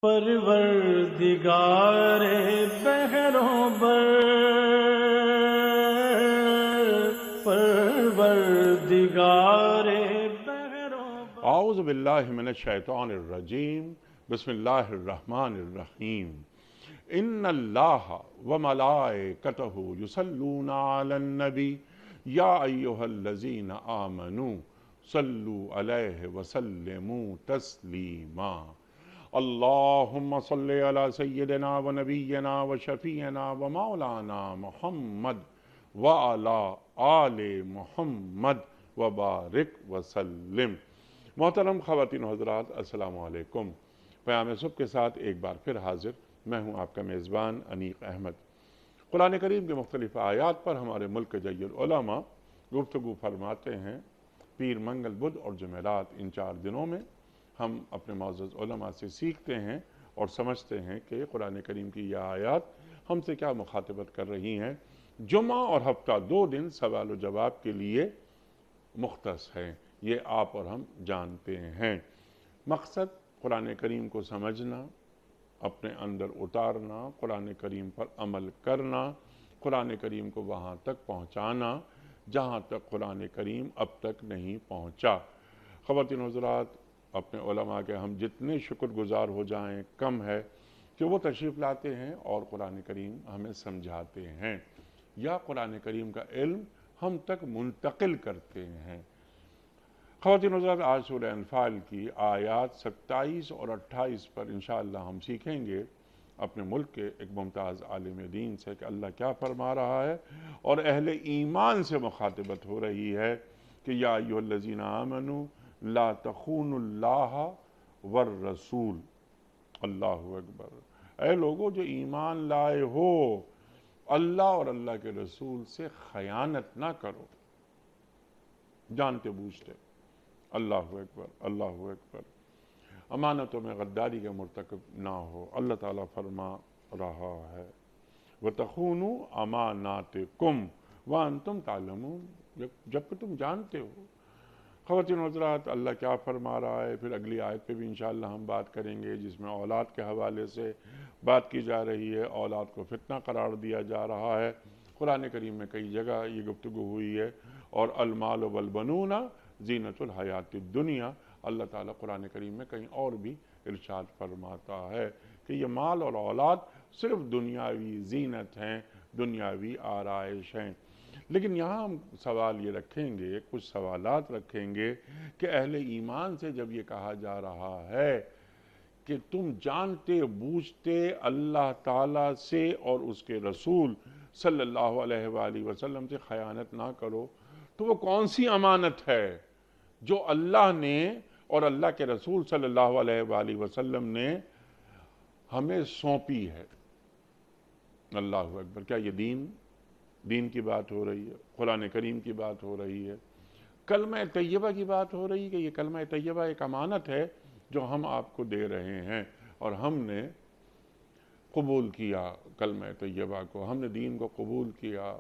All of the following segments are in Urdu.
پروردگار بحروں بر، پروردگار بحروں بر۔ اعوذ باللہ من الشیطان الرجیم، بسم اللہ الرحمن الرحیم۔ ان اللہ وملائکتہ یصلون علی النبی یا ایہا الذین آمنوا صلوا علیہ وسلموا تسلیما۔ اللہم صلی علی سیدنا و نبینا و شفیعنا و مولانا محمد وعلی آل محمد وبارک وسلم۔ محترم خواتین و حضرات، السلام علیکم۔ پیام صبح کے ساتھ ایک بار پھر حاضر میں ہوں آپ کا میزبان انیق احمد۔ قرآن کریم کے مختلف آیات پر ہمارے ملک کے جی العلماء گفتگو فرماتے ہیں۔ پیر، منگل، بدھ اور جمعرات، ان 4 دنوں میں ہم اپنے معزز علماء سے سیکھتے ہیں اور سمجھتے ہیں کہ قرآن کریم کی یہ آیات ہم سے کیا مخاطبت کر رہی ہیں۔ جمعہ اور ہفتہ 2 دن سوال و جواب کے لیے مختص ہیں، یہ آپ اور ہم جانتے ہیں۔ مقصد قرآن کریم کو سمجھنا، اپنے اندر اتارنا، قرآن کریم پر عمل کرنا، قرآن کریم کو وہاں تک پہنچانا جہاں تک قرآن کریم اب تک نہیں پہنچا۔ خواتین و حضرات، اپنے علماء کے ہم جتنے شکر گزار ہو جائیں کم ہے کہ وہ تشریف لاتے ہیں اور قرآن کریم ہمیں سمجھاتے ہیں یا قرآن کریم کا علم ہم تک منتقل کرتے ہیں۔ خواتین و حضرات، آج سورہ انفال کی آیات 27 اور 28 پر انشاءاللہ ہم سیکھیں گے اپنے ملک کے ایک ممتاز عالم دین سے کہ اللہ کیا فرما رہا ہے، اور اہل ایمان سے مخاطبت ہو رہی ہے کہ یا ایھا الذین آمنوا لا تخونوا اللہ والرسول۔ اللہ اکبر۔ اے لوگو جو ایمان لائے ہو، اللہ اور اللہ کے رسول سے خیانت نہ کرو، جانتے بوجھتے۔ اللہ اکبر، اللہ اکبر۔ امانتوں میں غداری کا مرتکب نہ ہو۔ اللہ تعالیٰ فرما رہا ہے وَتَخُونُوا أَمَانَاتِكُمْ وَأَنْتُمْ تَعْلَمُونَ، جبکہ تم جانتے ہو۔ خواتین و حضرات، اللہ کیا فرما رہا ہے، پھر اگلی آیت پہ بھی انشاءاللہ ہم بات کریں گے جس میں اولاد کے حوالے سے بات کی جا رہی ہے۔ اولاد کو فتنہ قرار دیا جا رہا ہے۔ قرآن کریم میں کئی جگہ یہ گفتگو ہوئی ہے۔ اور المال والبنون زینت الحیات الدنیا، اللہ تعالیٰ قرآن کریم میں کہیں اور بھی ارشاد فرماتا ہے کہ یہ مال اور اولاد صرف دنیاوی زینت ہیں، دنیاوی آرائش ہیں۔ لیکن یہاں ہم سوال یہ رکھیں گے، کچھ سوالات رکھیں گے کہ اہل ایمان سے جب یہ کہا جا رہا ہے کہ تم جانتے بوجھتے اللہ تعالیٰ سے اور اس کے رسول صلی اللہ علیہ وآلہ وسلم سے خیانت نہ کرو، تو وہ کون سی امانت ہے جو اللہ نے اور اللہ کے رسول صلی اللہ علیہ وآلہ وسلم نے ہمیں سونپی ہے؟ اللہ اکبر۔ کیا یہ دین کی بات ہو رہی ہے، قرآن کریم کی بات ہو رہی ہے، کلمہ طیبہ کی بات ہو رہی ہے کہ یہ کلمہ طیبہ ایک امانت ہے جو ہم آپ کو دے رہے ہیں اور ہم نے قبول کیا کلمہ طیبہ کو، ہم نے دین کو قبول کیا۔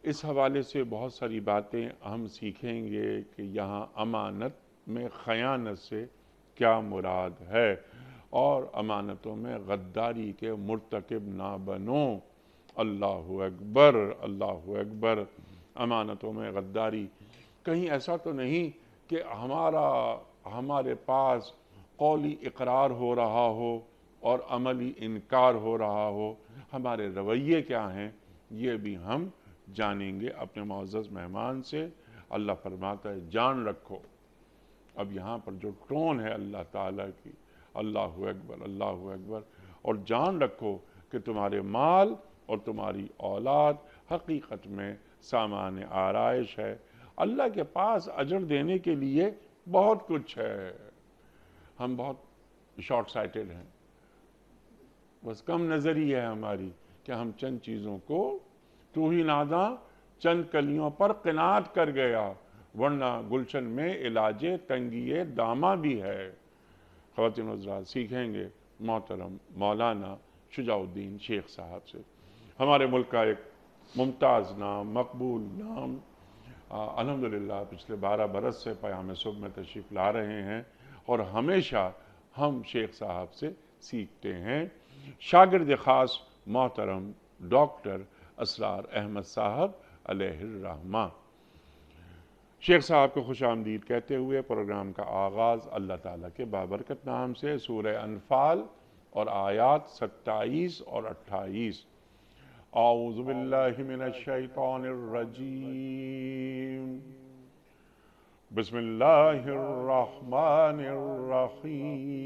اس حوالے سے بہت ساری باتیں ہم سیکھیں گے کہ یہاں امانت میں خیانت سے کیا مراد ہے، اور امانتوں میں غداری کے مرتکب نہ بنو۔ اللہ اکبر، اللہ اکبر۔ امانتوں میں غداری، کہیں ایسا تو نہیں کہ ہمارے پاس قولی اقرار ہو رہا ہو اور عملی انکار ہو رہا ہو؟ ہمارے رویے کیا ہیں یہ بھی ہم جانیں گے اپنے معزز مہمان سے۔ اللہ فرماتا ہے جان رکھو۔ اب یہاں پر جو ٹون ہے اللہ تعالیٰ کی، اللہ اکبر، اللہ اکبر، اور جان رکھو کہ تمہارے مال اور تمہاری اولاد حقیقت میں سامان آرائش ہے۔ اللہ کے پاس اجر دینے کے لیے بہت کچھ ہے۔ ہم بہت شارٹ سائٹڈ ہیں، بس کم نظری ہے ہماری کہ ہم چند چیزوں کو تو ہی ناداں چند کلیوں پر قناعت کر گیا، ورنہ گلشن میں علاج تنگی داماں بھی ہے۔ خواتین و حضرات، سیکھیں گے محترم مولانا شجاع الدین شیخ صاحب سے، ہمارے ملک کا ایک ممتاز نام، مقبول نام، الحمدللہ پچھلے 12 برس سے پیام صبح میں تشریف لا رہے ہیں اور ہمیشہ ہم شیخ صاحب سے سیکھتے ہیں۔ شاگرد خاص محترم ڈاکٹر اسرار احمد صاحب علیہ الرحمہ۔ شیخ صاحب کو خوش آمدید کہتے ہوئے پروگرام کا آغاز اللہ تعالیٰ کے بابرکت نام سے سورہ انفال اور آیات 27 اور 28۔ اعوذ باللہ من الشیطان الرجیم، بسم اللہ الرحمن الرحیم۔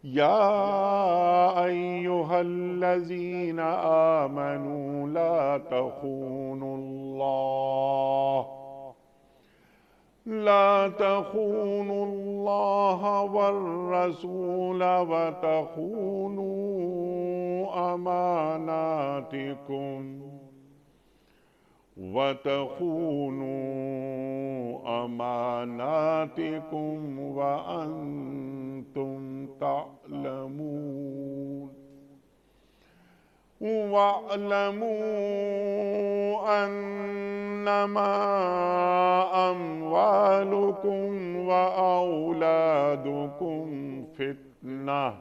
یا ایہا الذین آمنوا لا تخونوا اللہ والرسول وتخونوا اماناتکم وانتم تعلمون۔ وَاعْلَمُوا أَنَّمَا أَمْوَالُكُمْ وَأَوْلَادُكُمْ فِتْنَةٌ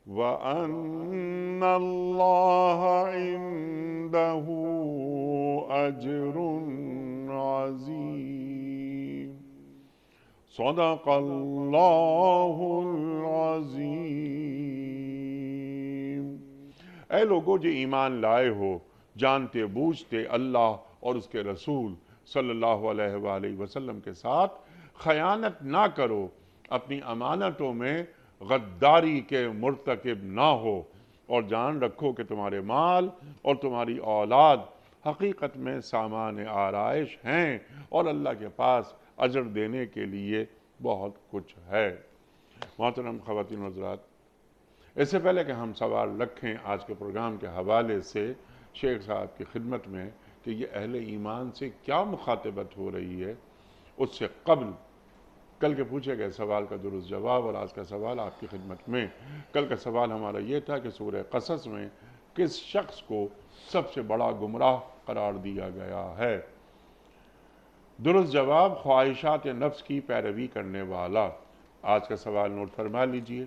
وَأَنَّ اللَّهَ عِندَهُ أَجْرٌ عَظِيمٌ۔ صدق اللہ العظیم۔ اے لوگو جو ایمان لائے ہو، جانتے بوجھتے اللہ اور اس کے رسول صلی اللہ علیہ وآلہ وسلم کے ساتھ خیانت نہ کرو، اپنی امانتوں میں غداری کے مرتکب نہ ہو، اور جان رکھو کہ تمہارے مال اور تمہاری اولاد حقیقت میں سامان آرائش ہیں، اور اللہ کے پاس اجر دینے کے لیے بہت کچھ ہے۔ محترم خواتین و حضرات، اس سے پہلے کہ ہم سوال رکھیں آج کے پروگرام کے حوالے سے شیخ صاحب کی خدمت میں کہ یہ اہل ایمان سے کیا مخاطبت ہو رہی ہے، اس سے قبل کل کے پوچھے گئے سوال کا درست جواب اور آج کا سوال آپ کی خدمت میں۔ کل کا سوال ہمارا یہ تھا کہ سورہ قصص میں کس شخص کو سب سے بڑا گمراہ قرار دیا گیا ہے؟ درست جواب، خواہشات نفس کی پیروی کرنے والا۔ آج کا سوال نوٹ فرما لیجئے۔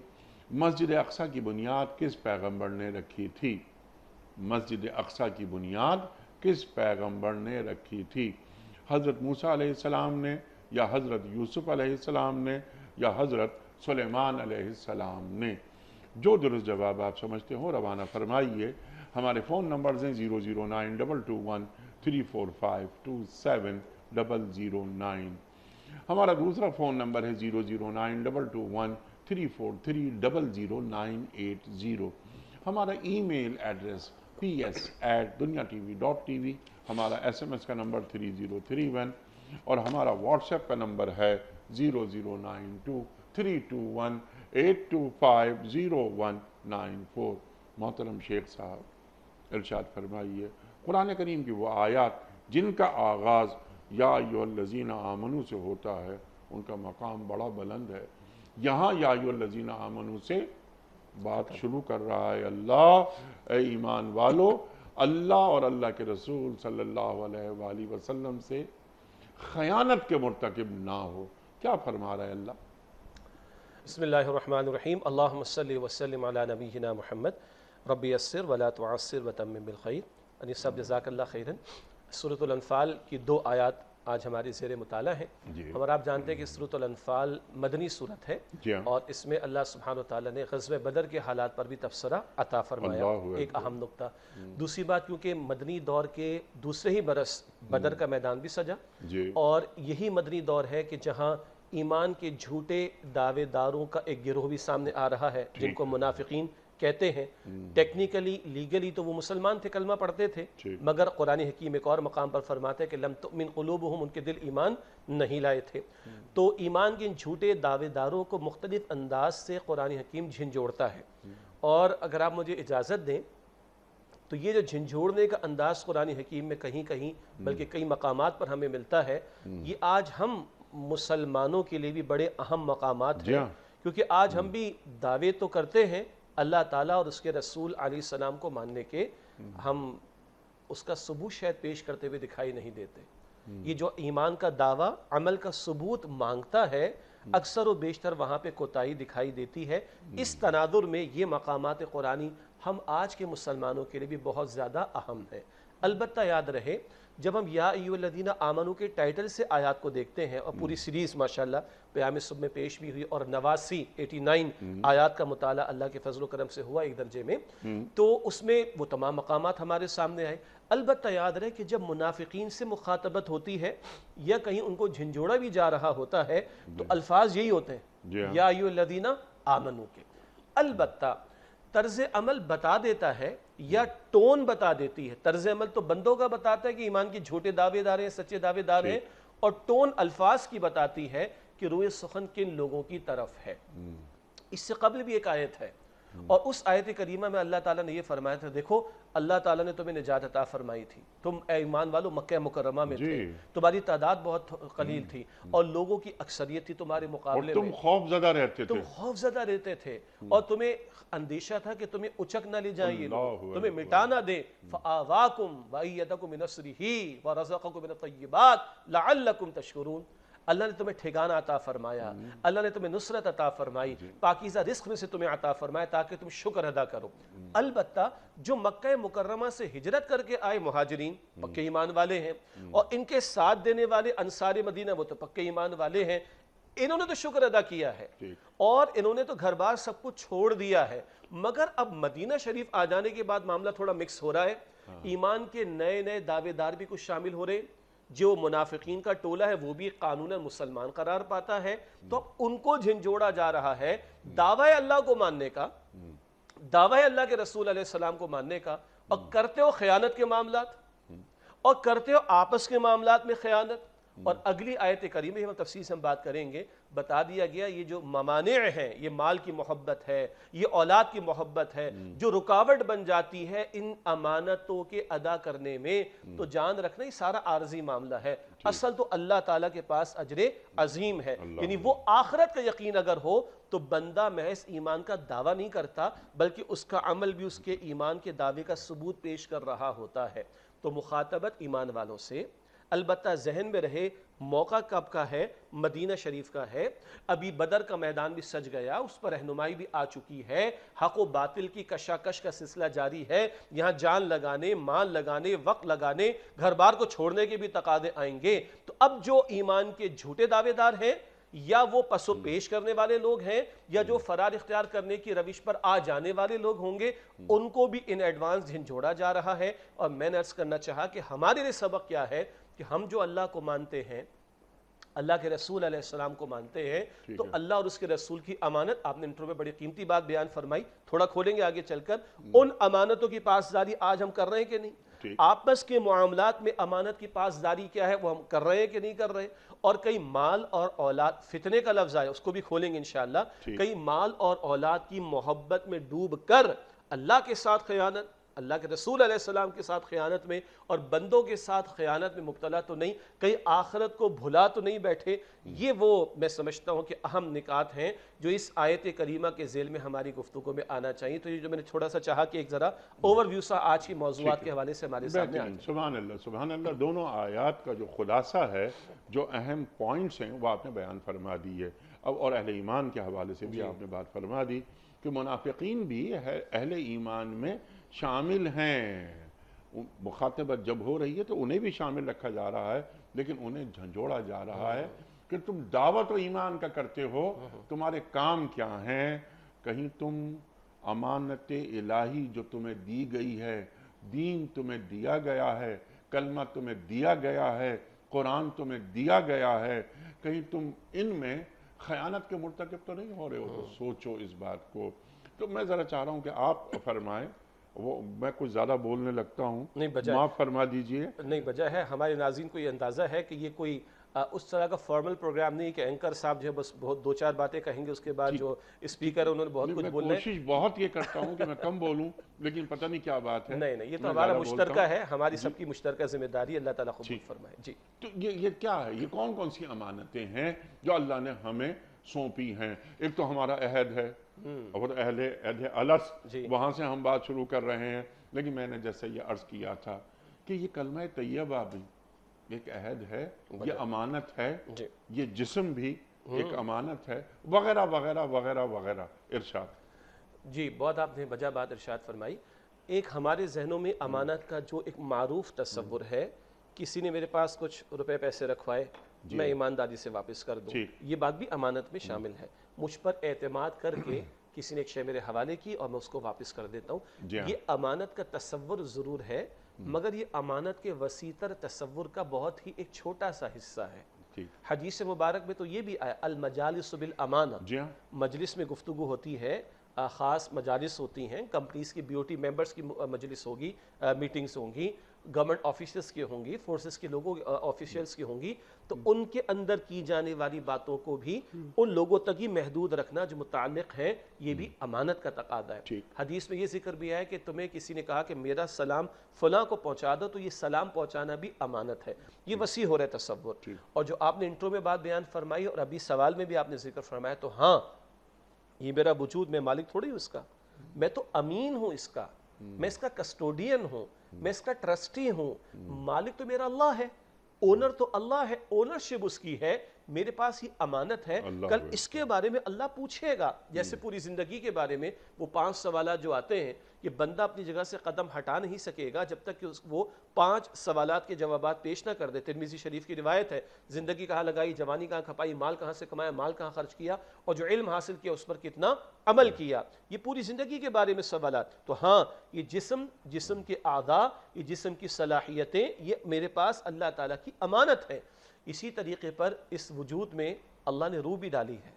مسجد اقصی کی بنیاد کس پیغمبر نے رکھی تھی؟ مسجد اقصی کی بنیاد کس پیغمبر نے رکھی تھی؟ حضرت موسیٰ علیہ السلام نے، یا حضرت یوسف علیہ السلام نے، یا حضرت سلیمان علیہ السلام نے؟ جو درست جواب آپ سمجھتے ہو روانہ فرمائیے۔ ہمارے فون نمبرز ہیں 0092213452709۔ ہمارا دوسرا فون نمبر ہے 009221343000980۔ ہمارا ای میل ایڈریس ps@dunyatv.tv۔ ہمارا SMS کا نمبر 3031، اور ہمارا واٹس ایپ کا نمبر ہے 009232182509194۔ محترم شیخ صاحب ارشاد فرمائیے، قرآن کریم کی وہ آیات جن کا آغاز یا ایھا الذین آمنوا سے ہوتا ہے، ان کا مقام بڑا بلند ہے۔ یہاں یا ایھا الذین آمنوا سے بات شروع کر رہا ہے اللہ، اے ایمان والو، اللہ اور اللہ کے رسول صلی اللہ علیہ وآلہ وسلم سے خیانت کے مرتکب نہ ہو۔ کیا فرما رہا ہے اللہ؟ بسم اللہ الرحمن الرحیم، اللہم صلی وسلم علی نبینا محمد، رب یسر ولا تعسر وتمم بالخیر۔ انیس صاحب جزاک اللہ خیرن۔ سورۃ الانفال کی 2 آیات آج ہماری زیر مطالعہ ہیں۔ اور آپ جانتے ہیں کہ سورۃ الانفال مدنی سورت ہے، اور اس میں اللہ سبحانہ وتعالیٰ نے غزوہ بدر کے حالات پر بھی تبصرہ عطا فرمایا، ایک اہم نقطہ۔ دوسری بات، کیونکہ مدنی دور کے دوسرے ہی برس بدر کا میدان بھی سجا، اور یہی مدنی دور ہے کہ جہاں ایمان کے جھوٹے دعوے داروں کا ایک گروہ بھی سامنے آ رہا ہے، جن کو منافقین کہتے ہیں۔ ٹیکنیکلی لیگلی تو وہ مسلمان تھے، کلمہ پڑھتے تھے، مگر قرآن حکیم ایک اور مقام پر فرماتے ہیں کہ لم تؤمن قلوبہم، ان کے دل ایمان نہیں لائے تھے۔ تو ایمان کے ان جھوٹے دعوے داروں کو مختلف انداز سے قرآن حکیم جھنجھوڑتا ہے، اور اگر آپ مجھے اجازت دیں تو یہ جو جھنجھوڑنے کا انداز قرآن حکیم میں کہیں کہیں بلکہ کئی مقامات پر ہمیں ملتا ہے، یہ آج ہم مسلمانوں کے لیے بھی بڑے اہم مقامات ہیں، کیونکہ آج ہم بھی دعوے تو کرتے ہیں اللہ تعالیٰ اور اس کے رسول علیہ السلام کو ماننے کے، ہم اس کا ثبوت شاید پیش کرتے ہوئے دکھائی نہیں دیتے۔ یہ جو ایمان کا دعویٰ عمل کا ثبوت مانگتا ہے اکثر و بیشتر وہاں پہ کوتاہی دکھائی دیتی ہے۔ اس تناظر میں یہ مقامات قرآنی ہم آج کے مسلمانوں کے لیے بھی بہت زیادہ اہم ہے۔ البتہ یاد رہے جب ہم یا ایھا الذین آمنو کے ٹائٹل سے آیات کو دیکھتے ہیں، اور پوری سیریز ماشاءاللہ پیام صبح میں پیش بھی ہوئی، اور 89 آیات کا مطالعہ اللہ کے فضل و کرم سے ہوا ایک درجے میں، تو اس میں وہ تمام مقامات ہمارے سامنے آئے۔ البتہ یاد رہے کہ جب منافقین سے مخاطبت ہوتی ہے یا کہیں ان کو جھنجھوڑا بھی جا رہا ہوتا ہے تو الفاظ یہی ہوتے ہیں یا ایھا الذین آمنو کے۔ البتہ طرز عمل بتا دیتا ہے یا ٹون بتا دیتی ہے۔ طرز عمل تو بندوں کا بتاتا ہے کہ ایمان کے جھوٹے دعوے دار ہیں، سچے دعوے دار ہیں، اور ٹون الفاظ کی بتاتی ہے کہ روئے سخن کن لوگوں کی طرف ہے۔ اس سے قبل بھی ایک آیت ہے، اور اس آیت کریمہ میں اللہ تعالیٰ نے یہ فرمایا تھا، دیکھو اللہ تعالیٰ نے تمہیں نجات عطا فرمائی تھی، تم اے ایمان والو مکہ مکرمہ میں تھے، تمہاری تعداد بہت قلیل تھی اور لوگوں کی اکثریت تھی تمہارے مقابلے میں، تم خوف زدہ رہتے تھے، تم خوف زدہ رہتے تھے، اور تمہیں اندیشہ تھا کہ تمہیں اچک نہ لے جائیں یہ لوگ، تمہیں مٹا نہ دیں۔ فَآوَاكُمْ وَأَيَّدَكُمْ بِنَصْرِهِ وَرَزَقَكُمْ مِنَ الطَّيِّبَاتِ لَعَلَّكُمْ تَشْكُرُونَ۔ اللہ نے تمہیں ٹھکانہ عطا فرمایا، اللہ نے تمہیں نصرت عطا فرمائی، پاکیزہ رزق میں سے تمہیں عطا فرمایا تاکہ تم شکر ادا کرو۔ البتہ جو مکہ مکرمہ سے ہجرت کر کے آئے مہاجرین پکے ایمان والے ہیں، اور ان کے ساتھ دینے والے انصار مدینہ وہ تو پکے ایمان والے ہیں، انہوں نے تو شکر ادا کیا ہے اور انہوں نے تو گھر بار سب کچھ چھوڑ دیا ہے، مگر اب مدینہ شریف آ جانے کے بعد معاملہ تھوڑا مکس ہو رہا ہے۔ ایمان کے نئے نئے دعوے دار بھی کچھ شامل ہو رہے ہیں، جو منافقین کا ٹولہ ہے وہ بھی قانون مسلمان قرار پاتا ہے، تو اب ان کو جھنجھوڑا جا رہا ہے دعوی اللہ کو ماننے کا، دعوی اللہ کے رسول علیہ السلام کو ماننے کا، اور کرتے ہو خیانت کے معاملات، اور کرتے ہو آپس کے معاملات میں خیانت۔ اور اگلی آیت کریمہ میں ہم تفصیل سے ہم بات کریں گے، بتا دیا گیا یہ جو ممانع ہیں، یہ مال کی محبت ہے، یہ اولاد کی محبت ہے، جو رکاوٹ بن جاتی ہے ان امانتوں کے ادا کرنے میں، تو جان رکھنا یہ سارا عارضی معاملہ ہے، اصل تو اللہ تعالیٰ کے پاس اجر عظیم ہے۔ یعنی وہ آخرت کا یقین اگر ہو تو بندہ محض ایمان کا دعویٰ نہیں کرتا بلکہ اس کا عمل بھی اس کے ایمان کے دعوے کا ثبوت پیش کر رہا ہوتا ہے۔ تو مخاطبت ایمان والوں سے، البتہ ذہن میں رہے موقع کب کا ہے، مدینہ شریف کا ہے، ابھی بدر کا میدان بھی سج گیا، اس پر رہنمائی بھی آ چکی ہے، حق و باطل کی کشاکش کا سلسلہ جاری ہے، یہاں جان لگانے، مال لگانے، وقت لگانے، گھر بار کو چھوڑنے کے بھی تقاضے آئیں گے۔ تو اب جو ایمان کے جھوٹے دعوے دار ہیں یا وہ پس و پیش کرنے والے لوگ ہیں یا جو فرار اختیار کرنے کی روش پر آ جانے والے لوگ ہوں گے، ان کو بھی ان ایڈوانس جھنجھوڑا جا رہا ہے۔ اور میں نے عرض کرنا چاہا کہ ہمارے لیے سبق کیا ہے کہ ہم جو اللہ کو مانتے ہیں، اللہ کے رسول علیہ السلام کو مانتے ہیں، تو اللہ اور اس کے رسول کی امانت، آپ نے انٹرو میں بڑی قیمتی بات بیان فرمائی، تھوڑا کھولیں گے آگے چل کر، ان امانتوں کی پاسداری آج ہم کر رہے ہیں کہ نہیں؟ آپس کے معاملات میں امانت کی پاسداری کیا ہے، وہ ہم کر رہے ہیں کہ نہیں کر رہے؟ اور کئی مال اور اولاد، فتنے کا لفظ آیا اس کو بھی کھولیں گے انشاءاللہ، کئی مال اور اولاد کی محبت میں ڈوب کر اللہ کے ساتھ خیانت، اللہ کے رسول علیہ السلام کے ساتھ خیانت میں اور بندوں کے ساتھ خیانت میں مبتلا تو نہیں، کئی آخرت کو بھلا تو نہیں بیٹھے؟ یہ وہ میں سمجھتا ہوں کہ اہم نکات ہیں جو اس آیت کریمہ کے ذیل میں ہماری گفتگو میں آنا چاہیے۔ تو یہ جو میں نے تھوڑا سا چاہا کہ ایک ذرا اوور ویو سا آج کی موضوعات کے حوالے سے ہمارے سامنے آ جائے۔ سبحان اللہ، سبحان اللہ۔ دونوں آیات کا جو خلاصہ ہے، جو اہم پوائنٹس ہیں، وہ آپ نے بیان فرما دی ہے، اور اہل ایمان کے حوالے سے بھی آپ نے بات فرما دی کہ منافقین بھی اہل ایمان میں شامل ہیں۔ مخاطبت جب ہو رہی ہے تو انہیں بھی شامل رکھا جا رہا ہے، لیکن انہیں جھنجھوڑا جا رہا ہے کہ تم دعوت و ایمان کا کرتے ہو، تمہارے کام کیا ہیں؟ کہیں تم امانت الہی جو تمہیں دی گئی ہے، دین تمہیں دیا گیا ہے، کلمہ تمہیں دیا گیا ہے، قرآن تمہیں دیا گیا ہے، کہیں تم ان میں خیانت کے مرتکب تو نہیں ہو رہے ہو؟ تو سوچو اس بات کو۔ تو میں ذرا چاہ رہا ہوں کہ آپ فرمائیں، وہ میں کچھ زیادہ بولنے لگتا ہوں، معاف فرما دیجئے۔ نہیں، وجہ ہے ہمارے ناظرین کو یہ اندازہ ہے کہ یہ کوئی اس طرح کا فارمل پروگرام نہیں کہ اینکر صاحب جو ہے بس بہت دو چار باتیں کہیں گے، اس کے بعد جو اسپیکر ہے انہوں نے بہت کچھ بولنا ہے۔ میں کوشش بہت یہ کرتا ہوں کہ میں کم بولوں، لیکن پتہ نہیں کیا بات ہے۔ نہیں، یہ تو ہمارا مشترکہ ہے، ہماری سب کی مشترکہ ذمہ داری، اللہ تعالیٰ قبول فرمائے۔ جی، تو یہ کیا ہے؟ یہ کون کون سی امانتیں ہیں جو اللہ نے ہمیں سونپی ہیں؟ ایک تو ہمارا عہد ہے، اور عہد الست، وہاں سے ہم بات شروع کر رہے ہیں، لیکن میں نے جیسے یہ عرض کیا تھا کہ یہ کلمہ طیبہ بھی ایک عہد ہے، یہ امانت ہے، جی یہ جسم بھی ایک امانت ہے، وغیرہ وغیرہ وغیرہ وغیرہ. ارشاد. جی، بہت آپ نے بجا بات ارشاد فرمائی. ایک ہمارے ذہنوں میں امانت کا جو ایک معروف تصور ہے، کسی نے میرے پاس کچھ روپے پیسے رکھوائے، میں ایمانداری سے واپس کر دوں، ٹھیک. یہ بات بھی امانت میں شامل ہے. مجھ پر اعتماد کر کے کسی نے ایک شے میرے حوالے کی اور میں اس کو واپس کر دیتا ہوں. جی ہاں. یہ امانت کا تصور ضرور ہے، مگر یہ امانت کے وسیع تر تصور کا بہت ہی ایک چھوٹا سا حصہ ہے. ٹھیک. حدیث مبارک میں تو یہ بھی آیا المجالس بالامانہ، جی ہاں. مجلس میں گفتگو ہوتی ہے، خاص مجالس ہوتی ہیں، کمپنیز کی بیوٹی ممبرز کی مجلس ہوگی، میٹنگز ہوں گی، گورنمنٹ آفیسرز کی ہوں گی، فورسز کے لوگوں آفیشیلز کی ہوں گی، تو ان کے اندر کی جانے والی باتوں کو بھی ان لوگوں تک ہی محدود رکھنا جو متعلق ہیں، یہ بھی امانت کا تقاضا ہے. ٹھیک. حدیث میں یہ ذکر بھی ہے کہ تمہیں کسی نے کہا کہ میرا سلام فلاں کو پہنچا دو، تو یہ سلام پہنچانا بھی امانت ہے. یہ وسیع ہو رہا ہے تصور. اور جو آپ نے انٹرو میں بات بیان فرمائی اور ابھی سوال میں بھی آپ نے ذکر فرمایا، تو ہاں یہ میرا وجود، میں مالک تھوڑی ہوں اس کا، میں تو امین ہوں اس کا، میں اس کا کسٹوڈین ہوں، میں اس کا ٹرسٹی ہوں. مالک تو میرا اللہ ہے، اونر تو اللہ ہے، اونرشپ اس کی ہے، میرے پاس یہ امانت ہے. کل اس کے بارے میں اللہ پوچھے گا، جیسے پوری زندگی کے بارے میں وہ 5 سوالات جو آتے ہیں، یہ بندہ اپنی جگہ سے قدم ہٹا نہیں سکے گا جب تک کہ وہ 5 سوالات کے جوابات پیش نہ کر دے. ترمذی شریف کی روایت ہے، زندگی کہاں لگائی، جوانی کہاں کھپائی، مال کہاں سے کمایا، مال کہاں خرچ کیا، اور جو علم حاصل کیا اس پر کتنا عمل کیا. یہ پوری زندگی کے بارے میں سوالات. تو ہاں یہ جسم کے اعضاء، یہ جسم کی صلاحیتیں، یہ میرے پاس اللہ تعالیٰ کی امانت ہے. اسی طریقے پر اس وجود میں اللہ نے روح بھی ڈالی ہے،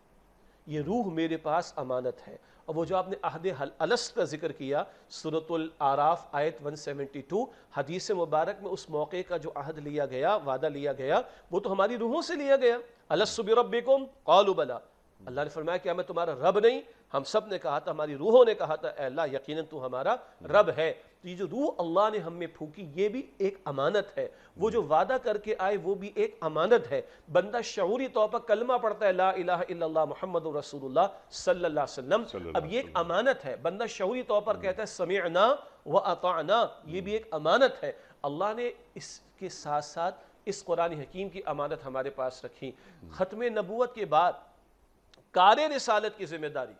یہ روح میرے پاس امانت ہے. اور وہ جو آپ نے عہد الست کا ذکر کیا، سورۃ الاعراف آیت 172، حدیث مبارک میں اس موقع کا جو عہد لیا گیا، وعدہ لیا گیا، وہ تو ہماری روحوں سے لیا گیا. الست بربکم قالوا بلی. اللہ نے فرمایا کیا میں تمہارا رب نہیں؟ ہم سب نے کہا تھا، ہماری روحوں نے کہا تھا اے اللہ یقیناً تو ہمارا رب ہے. تو یہ جو روح اللہ نے ہم میں پھونکی، یہ بھی ایک امانت ہے. وہ جو وعدہ کر کے آئے، وہ بھی ایک امانت ہے. بندہ شعوری طور پر کلمہ پڑھتا ہے لا الہ الا اللہ محمد رسول اللہ صلی اللہ علیہ وسلم، اب یہ ایک امانت ہے. بندہ شعوری طور پر کہتا ہے سمعنا واطعنا، یہ بھی ایک امانت ہے. اللہ نے اس کے ساتھ ساتھ اس قرآن حکیم کی امانت ہمارے پاس رکھی. ختم نبوت کے بعد کار رسالت کی ذمہ داری،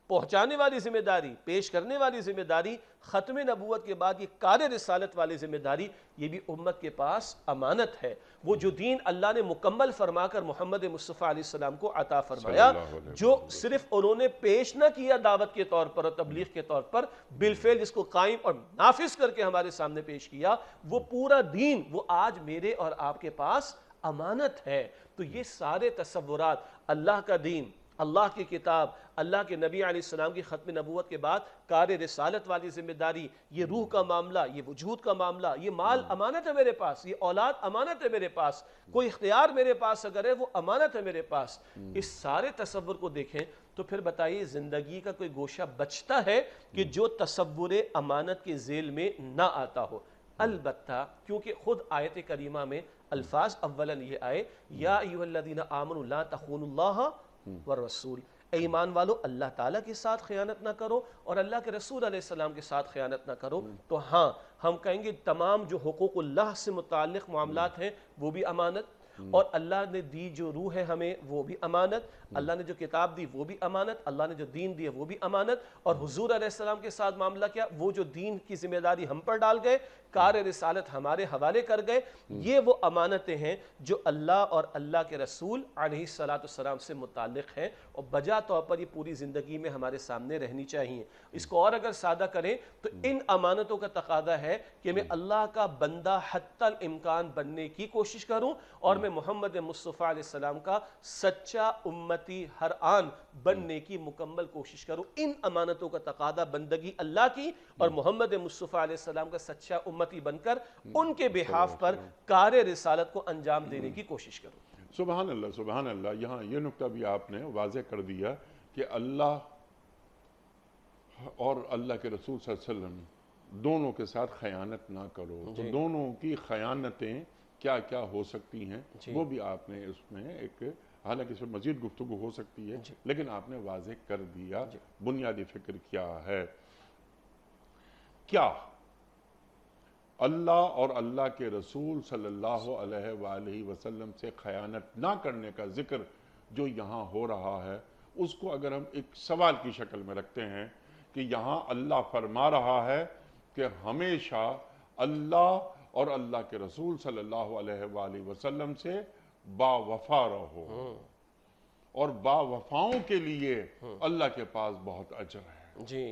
پہنچانے والی ذمہ داری، پیش کرنے والی ذمہ داری، ختم نبوت کے بعد یہ کار رسالت والی ذمہ داری، یہ بھی امت کے پاس امانت ہے. وہ جو دین اللہ نے مکمل فرما کر محمد مصطفیٰ علیہ السلام کو عطا فرمایا، جو صرف انہوں نے پیش نہ کیا دعوت کے طور پر اور تبلیغ کے طور پر، بالفعل جس کو قائم اور نافذ کر کے ہمارے سامنے پیش کیا، وہ پورا دین وہ آج میرے اور آپ کے پاس امانت ہے. تو یہ سارے تصورات، اللہ کا دین، اللہ کی کتاب، اللہ کے نبی علیہ السلام کی ختم نبوت کے بعد کار رسالت والی ذمہ داری، یہ روح کا معاملہ، یہ وجود کا معاملہ، یہ مال امانت ہے میرے پاس، یہ اولاد امانت ہے میرے پاس، کوئی اختیار میرے پاس اگر ہے وہ امانت ہے میرے پاس. اس سارے تصور کو دیکھیں تو پھر بتائیے زندگی کا کوئی گوشہ بچتا ہے کہ جو تصور امانت کے ذیل میں نہ آتا ہو؟ البتہ کیونکہ خود آیت کریمہ میں الفاظ اولاً یہ آئے یا ایھا الذین آمنوا لا تخونوا اللہ والرسول، اے ایمان والو اللہ تعالیٰ کے ساتھ خیانت نہ کرو اور اللہ کے رسول علیہ السلام کے ساتھ خیانت نہ کرو. تو ہاں ہم کہیں گے تمام جو حقوق اللہ سے متعلق معاملات ہیں وہ بھی امانت، اور اللہ نے دی جو روح ہے ہمیں وہ بھی امانت، اللہ نے جو کتاب دی وہ بھی امانت، اللہ نے جو دین دی وہ بھی امانت. اور حضور علیہ السلام کے ساتھ معاملہ کیا؟ وہ جو دین کی ذمہ داری ہم پر ڈال گئے، کار رسالت ہمارے حوالے کر گئے، یہ وہ امانتیں ہیں جو اللہ اور اللہ کے رسول علیہ السلام سے متعلق ہیں، اور بجا طور پر یہ پوری زندگی میں ہمارے سامنے رہنی چاہیے. اس کو اور اگر سادہ کریں تو ان امانتوں کا تقاضا ہے کہ میں اللہ کا بندہ حتی الامکان بننے کی کوشش کروں، اور میں محمد مصطفیٰ علیہ السلام کا سچا امتی ہر آن بننے کی مکمل کوشش کروں. ان امانتوں کا تقاضا بندگی اللہ کی اور محمد مصطفیٰ علیہ السلام کا سچا امتی بن کر ان کے بحاف پر کار رسالت کو انجام دینے کی کوشش کروں. سبحان اللہ سبحان اللہ. یہاں یہ نقطہ بھی آپ نے واضح کر دیا کہ اللہ اور اللہ کے رسول صلی اللہ علیہ وسلم دونوں کے ساتھ خیانت نہ کرو. تو دونوں کی خیانتیں کیا کیا ہو سکتی ہیں وہ بھی آپ نے اس میں ایک، حالانکہ اس میں مزید گفتگو ہو سکتی ہے لیکن آپ نے واضح کر دیا. بنیادی فکر کیا ہے؟ کیا اللہ اور اللہ کے رسول صلی اللہ علیہ وآلہ وسلم سے خیانت نہ کرنے کا ذکر جو یہاں ہو رہا ہے، اس کو اگر ہم ایک سوال کی شکل میں رکھتے ہیں کہ یہاں اللہ فرما رہا ہے کہ ہمیشہ اللہ اور اللہ کے رسول صلی اللہ علیہ وآلہ وسلم سے با وفا رہو، اور با وفاؤں کے لیے اللہ کے پاس بہت اجر ہے۔ جی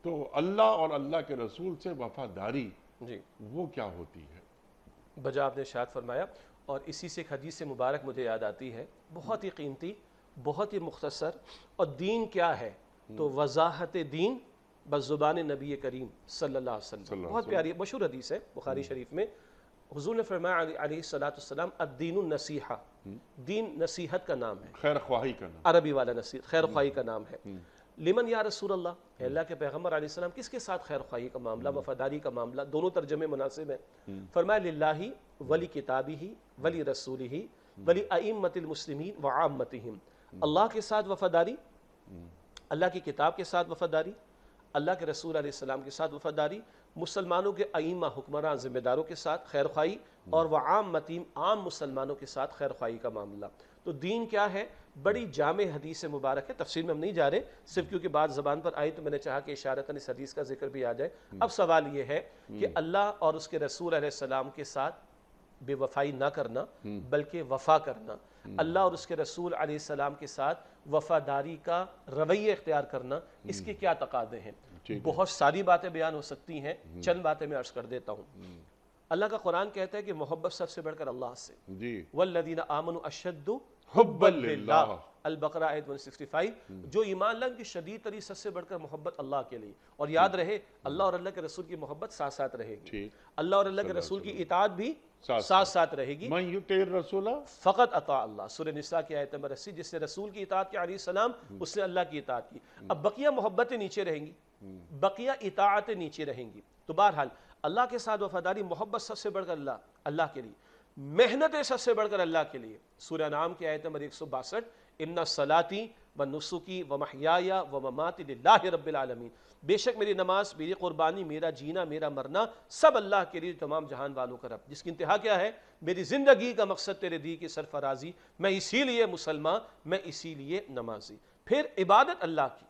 تو اللہ اور اللہ کے رسول سے وفاداری جی وہ کیا ہوتی ہے؟ بجا آپ نے ارشاد فرمایا، اور اسی سے ایک حدیث مبارک مجھے یاد آتی ہے، بہت ہی قیمتی، بہت ہی مختصر، اور دین کیا ہے تو وضاحت دین بزبان نبی کریم صلی اللہ علیہ وسلم۔ بہت پیاری مشہور حدیث ہے بخاری شریف میں، حضور نے فرمایا علیہ السلام الدین النصیحہ، دین نصیحت کا نام ہے، خیر خواہی کا نام۔ عربی والا نصیحت، خیر خواہی کا نام ہے۔ لمن یا رسول اللہ، اللہ کے پیغمبر علیہ السلام کس کے ساتھ خیر خواہی کا معاملہ، وفاداری کا معاملہ، دونوں ترجمے مناسب ہیں۔ فرمایا للہ ولی کتابہ ولی رسولہ ولی ائمۃ المسلمین وعامتہم، اللہ کے ساتھ وفاداری، اللہ کی کتاب کے ساتھ وفاداری، اللہ کے رسول علیہ السلام کے ساتھ وفاداری، مسلمانوں کے ائمہ حکمراں ذمہ داروں کے ساتھ خیر خواہی، اور وعامتہم عام مسلمانوں کے ساتھ خیر خواہی کا معاملہ۔ تو دین کیا ہے؟ بڑی جامع حدیث مبارک ہے، تفصیل میں ہم نہیں جا رہے، صرف کیونکہ بات زبان پر آئی تو میں نے چاہا کہ اشارتاً اس حدیث کا ذکر بھی آ جائے۔ اب سوال یہ ہے کہ اللہ اور اس کے رسول علیہ السلام کے ساتھ بے وفائی نہ کرنا بلکہ وفا کرنا، اللہ اور اس کے رسول علیہ السلام کے ساتھ وفاداری کا رویہ اختیار کرنا، اس کے کیا تقاضے ہیں؟ بہت ساری باتیں بیان ہو سکتی ہیں، چند باتیں میں عرض کر دیتا ہوں۔ اللہ کا قرآن کہتا ہے کہ محبت سب سے بڑھ کر اللہ سے، جی والذین آمنوا اشد حبا للہ، للہ، البقرہ آیت 165، جو ایمان لائے ان کی شدید ترین سب سے بڑھ کر محبت اللہ کے لیے، اور یاد رہے اللہ اور اللہ کے رسول کی محبت ساتھ ساتھ رہے گی، ٹھیک، اللہ اور اللہ کے رسول کی اطاعت بھی ساتھ ساتھ رہے گی۔ من یطع الرسول فقط اطاع اللہ، سورہ نساء کی آیت نمبر 80، جس نے رسول کی اطاعت کی علیہ السلام، اس نے اللہ کی اطاعت کی۔ اب بقیہ محبتیں نیچے رہیں گی، بقیہ اطاعتیں نیچے رہیں گی۔ تو بہرحال اللہ کے ساتھ وفاداری، محبت سب سے بڑھ کر اللہ کے لیے، محنتیں سب سے بڑھ کر اللہ کے لیے۔ سورہ انعام کی آیت نمبر 162، ان صلاتی و نسکی و محیای و مماتی للہ رب العالمین، بے شک میری نماز، میری قربانی، میرا جینا، میرا مرنا سب اللہ کے لیے، تمام جہان والوں کا رب، جس کی انتہا کیا ہے؟ میری زندگی کا مقصد تیرے دی کی سرفرازی، میں اسی لیے مسلمان، میں اسی لیے نمازی۔ پھر عبادت اللہ کی،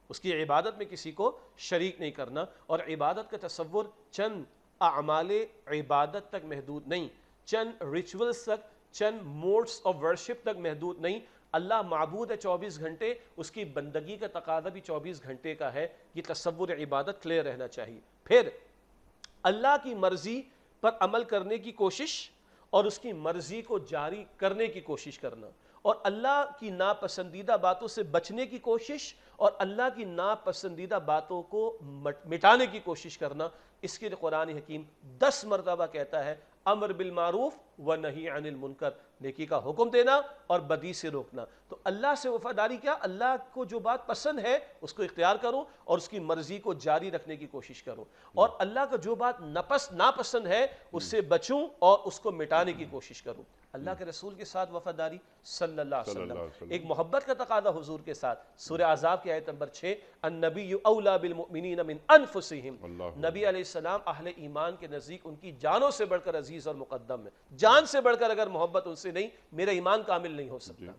اس کی عبادت میں کسی کو شریک نہیں کرنا، اور عبادت کا تصور چند اعمال عبادت تک محدود نہیں، چند ریچولز تک، چند موڈز آف ورشپ تک محدود نہیں۔ اللہ معبود ہے 24 گھنٹے، اس کی بندگی کا تقاضا بھی 24 گھنٹے کا ہے، یہ تصور عبادت کلیئر رہنا چاہیے۔ پھر اللہ کی مرضی پر عمل کرنے کی کوشش اور اس کی مرضی کو جاری کرنے کی کوشش کرنا، اور اللہ کی ناپسندیدہ باتوں سے بچنے کی کوشش اور اللہ کی ناپسندیدہ باتوں کو مٹانے کی کوشش کرنا۔ اس کے لیے قرآن حکیم 10 مرتبہ کہتا ہے امر بالمعروف و نہی عن المنکر، نیکی کا حکم دینا اور بدی سے روکنا۔ تو اللہ سے وفاداری کیا؟ اللہ کو جو بات پسند ہے اس کو اختیار کرو اور اس کی مرضی کو جاری رکھنے کی کوشش کرو، اور اللہ کا جو بات ناپسند ہے اس سے بچوں اور اس کو مٹانے کی کوشش کروں۔ اللہ کے رسول کے ساتھ وفاداری صلی اللہ علیہ وسلم، ایک محبت کا تقاضا حضور کے ساتھ۔ سورہ احزاب کی آیت نمبر 6، النبی اولیٰ بالمؤمنین من انفسہم، نبی علیہ السلام اہل ایمان کے نزدیک ان کی جانوں سے بڑھ کر عزیز اور مقدم ہے۔ جان سے بڑھ کر اگر محبت ان سے نہیں، میرا ایمان کامل نہیں ہو سکتا۔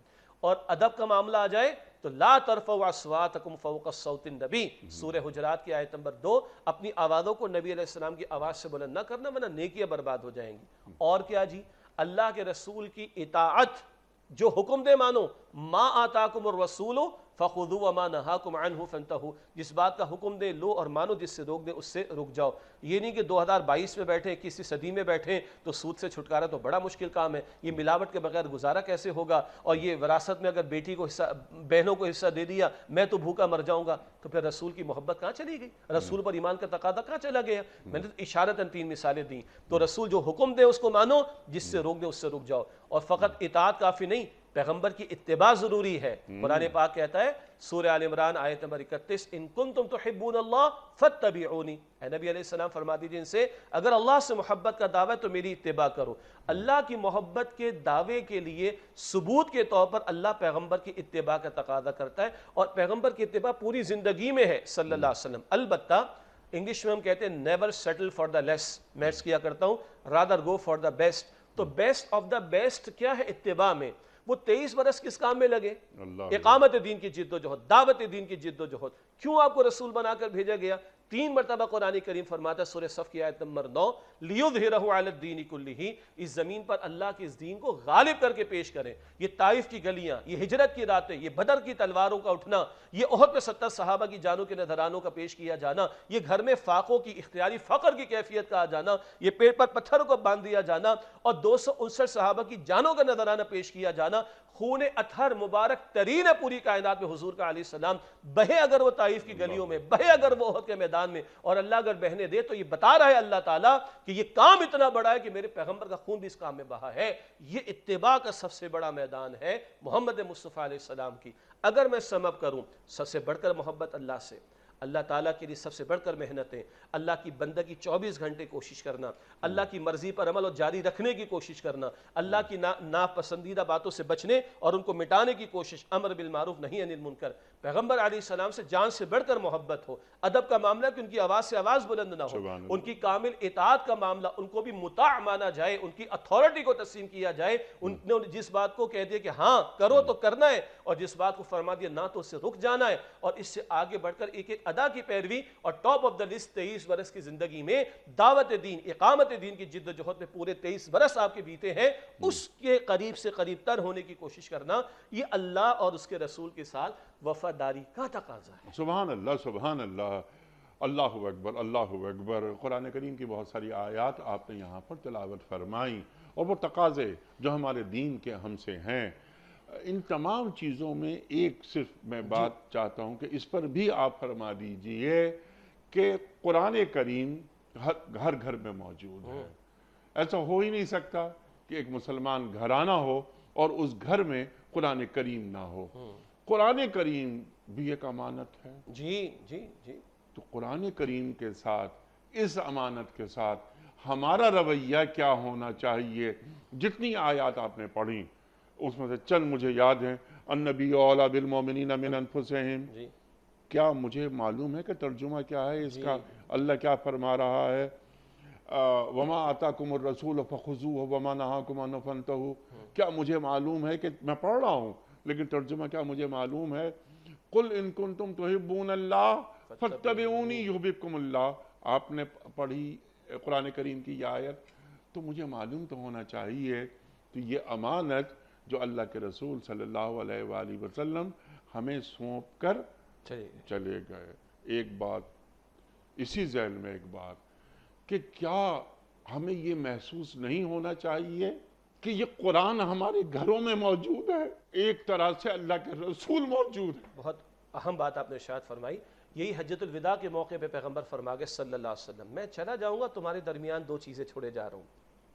اور ادب کا معاملہ آ جائے تو لا ترفعوا اصواتکم فوق صوت النبی، سورہ حجرات کی آیت نمبر 2، اپنی آوازوں کو نبی علیہ السلام کی آواز سے بلند نہ کرنا ورنہ نیکیاں برباد ہو جائیں گی۔ اور کیا جی؟ اللہ کے رسول کی اطاعت، جو حکم دے مانو، ما آتاکم الرسول فخذوا وما نہاکم عنہ فانتہوا، جس بات کا حکم دے لو اور مانو، جس سے روک دے اس سے رک جاؤ۔ یہ نہیں کہ 2022 میں بیٹھے، 21ویں صدی میں بیٹھے تو سود سے چھٹکارا تو بڑا مشکل کام ہے، یہ ملاوٹ کے بغیر گزارا کیسے ہوگا، اور یہ وراثت میں اگر بیٹی کو حصہ، بہنوں کو حصہ دے دیا، میں تو بھوکا مر جاؤں گا، تو پھر رسول کی محبت کہاں چلی گئی؟ رسول پر ایمان کا تقاضا کہاں چلا گیا؟ میں نے اشارتاً 3 مثالیں دیں۔ تو رسول جو حکم دے اس کو مانو، جس سے روک دے اس سے رک جاؤ، اور فقط اطاعت کافی نہیں، پیغمبر کی اتباع ضروری ہے۔ قرآن پاک کہتا ہے سورہ آل عمران آیت نمبر 31، ان کنتم تحبون اللہ فاتبعونی، اے نبی علیہ السلام فرما دیجئے ان سے اگر اللہ سے محبت کا دعویٰ ہے تو میری اتباع کرو۔ اللہ کی محبت کے دعوے کے لیے ثبوت کے طور پر اللہ پیغمبر کی اتباع کا تقاضا کرتا ہے، اور پیغمبر کی اتباع پوری زندگی میں ہے صلی اللہ علیہ وسلم۔ البتہ انگلش میں ہم کہتے ہیں نیور سیٹل فار دا لیس، میں عرض کیا کرتا ہوں rather go for the best. تو بیسٹ آف دا بیسٹ کیا ہے اتباع میں؟ وہ 23 برس کس کام میں لگے؟ اقامت دین کی جد و جہد، دعوت دین کی جد و جہد. کیوں آپ کو رسول بنا کر بھیجا گیا؟ 3 مرتبہ قرآن کریم فرماتا ہے سورہ صف کی آیت نمبر 9 لیظہرہ علی الدین کلہ، اس زمین پر اللہ کے اس دین کو غالب کر کے پیش کریں. یہ طائف کی گلیاں، یہ ہجرت کی راتیں، یہ بدر کی تلواروں کا اٹھنا، یہ احد پہ 70 صحابہ کی جانوں کے نذرانوں کا پیش کیا جانا، یہ گھر میں فاقوں کی اختیاری فقر کی کیفیت کا آ جانا، یہ پیٹ پر پتھروں کو باندھ دیا جانا اور 259 صحابہ کی جانوں کا نذرانہ پیش کیا جانا. خون اطہر مبارک ترین ہے پوری کائنات میں حضور کا علیہ السلام، بہے اگر وہ طائف کی گلیوں میں، بہے اگر وہ احد کے میدان میں، اور اللہ اگر بہنے دے تو یہ بتا رہا ہے اللہ تعالیٰ کہ یہ کام اتنا بڑا ہے کہ میرے پیغمبر کا خون بھی اس کام میں بہا ہے. یہ اتباع کا سب سے بڑا میدان ہے محمد مصطفیٰ علیہ السلام کی. اگر میں سم اپ کروں، سب سے بڑھ کر محبت اللہ سے، اللہ تعالیٰ کے لیے سب سے بڑھ کر محنتیں، اللہ کی بندگی 24 گھنٹے کوشش کرنا، اللہ کی مرضی پر عمل اور جاری رکھنے کی کوشش کرنا، اللہ کی ناپسندیدہ باتوں سے بچنے اور ان کو مٹانے کی کوشش، امر بالمعروف نہی عن المنکر، پیغمبر علیہ السلام سے جان سے بڑھ کر محبت ہو، ادب کا معاملہ کہ ان کی آواز سے آواز بلند نہ ہو، ان کی کامل اطاعت کا معاملہ، ان کو بھی مطاع مانا جائے، ان کی اتھارٹی کو تسلیم کیا جائے، ان نے جس بات کو کہہ دیا کہ ہاں کرو تو کرنا ہے اور جس بات کو فرما دیا نہ تو اس سے رک جانا ہے. اور اس سے آگے بڑھ کر ایک ایک ادا کی پیروی، اور ٹاپ آف دا لسٹ 23 برس کی زندگی میں دعوت دین، اقامت دین کی جد و جہد میں پورے 23 برس آپ کے بیتے ہیں، اس کے قریب سے قریب تر ہونے کی کوشش کرنا، یہ اللہ اور اس کے رسول کے ساتھ وفاداری کا تقاضا ہے. سبحان اللہ، سبحان اللہ، اللہ اکبر، اللہ اکبر. قرآن کریم کی بہت ساری آیات آپ نے یہاں پر تلاوت فرمائی اور وہ تقاضے جو ہمارے دین کے ہم سے ہیں. ان تمام چیزوں میں ایک صرف میں بات چاہتا ہوں کہ اس پر بھی آپ فرما دیجئے کہ قرآن کریم ہر گھر میں موجود ہے. ایسا ہو ہی نہیں سکتا کہ ایک مسلمان گھرانہ ہو اور اس گھر میں قرآن کریم نہ ہو. قرآن کریم بھی ایک امانت ہے. جی جی جی. تو قرآن کریم کے ساتھ، اس امانت کے ساتھ ہمارا رویہ کیا ہونا چاہیے؟ جتنی آیات آپ نے پڑھی اس میں سے چند مجھے یاد ہیں. النبی اولیٰ بالمؤمنین من انفسہم. کیا مجھے معلوم ہے کہ ترجمہ کیا ہے اس کا؟ اللہ کیا فرما رہا ہے؟ وما آتاکم الرسول فخذوہ وما نہاکم عنہ فانتہوا. کیا مجھے معلوم ہے کہ میں پڑھ رہا ہوں لیکن ترجمہ کیا مجھے معلوم ہے؟ قل ان کنتم تحبون اللہ فاتبعونی یحببکم اللہ. آپ نے پڑھی قرآن کریم کی یہ آیت، تو مجھے معلوم تو ہونا چاہیے کہ یہ امانت جو اللہ کے رسول صلی اللہ علیہ وآلہ وسلم ہمیں سونپ کر چلے گئے. ایک بات اسی ذیل میں ایک بات کہ کیا ہمیں یہ محسوس نہیں ہونا چاہیے کہ یہ قرآن ہمارے گھروں میں موجود ہے؟ ایک طرح سے اللہ کے رسول موجود ہے. بہت اہم بات آپ نے ارشاد فرمائی. یہی حجۃ الوداع کے موقع پہ پیغمبر فرما گئے صلی اللہ علیہ وسلم، میں چلا جاؤں گا تمہارے درمیان 2 چیزیں چھوڑے جا رہا ہوں،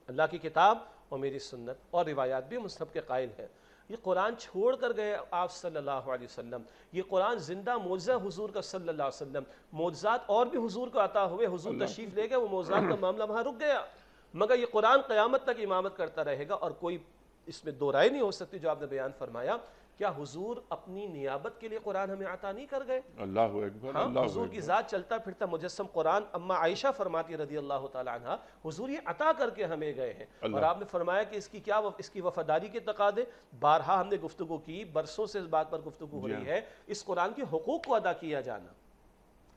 اللہ کی کتاب اور میری سنت، اور روایات بھی مصحف کے قائل ہیں. یہ قرآن چھوڑ کر گئے آپ صلی اللہ علیہ وسلم. یہ قرآن زندہ معجزہ حضور کا صلی اللہ علیہ وسلم. معجزات اور بھی حضور کو عطا ہوئے، حضور تشریف لے گئے، وہ معجزات کا معاملہ وہاں رک گیا. مگر یہ قرآن قیامت تک امامت کرتا رہے گا. اور کوئی اس میں دو رائے نہیں ہو سکتی جو آپ نے بیان فرمایا. کیا حضور اپنی نیابت کے لیے قرآن ہمیں عطا نہیں کر گئے؟ اللہ اکبر. ہاں، حضور کی ذات چلتا پھرتا مجسم قرآن اما عائشہ فرماتی رضی اللہ تعالی عنہ، حضور یہ عطا کر کے ہمیں گئے ہیں. اور آپ نے فرمایا کہ اس کی وفاداری کے تقاضے، بارہا ہم نے گفتگو کی، برسوں سے اس بات پر گفتگو ہو رہی ہے، اس قرآن کے حقوق کو ادا کیا جانا.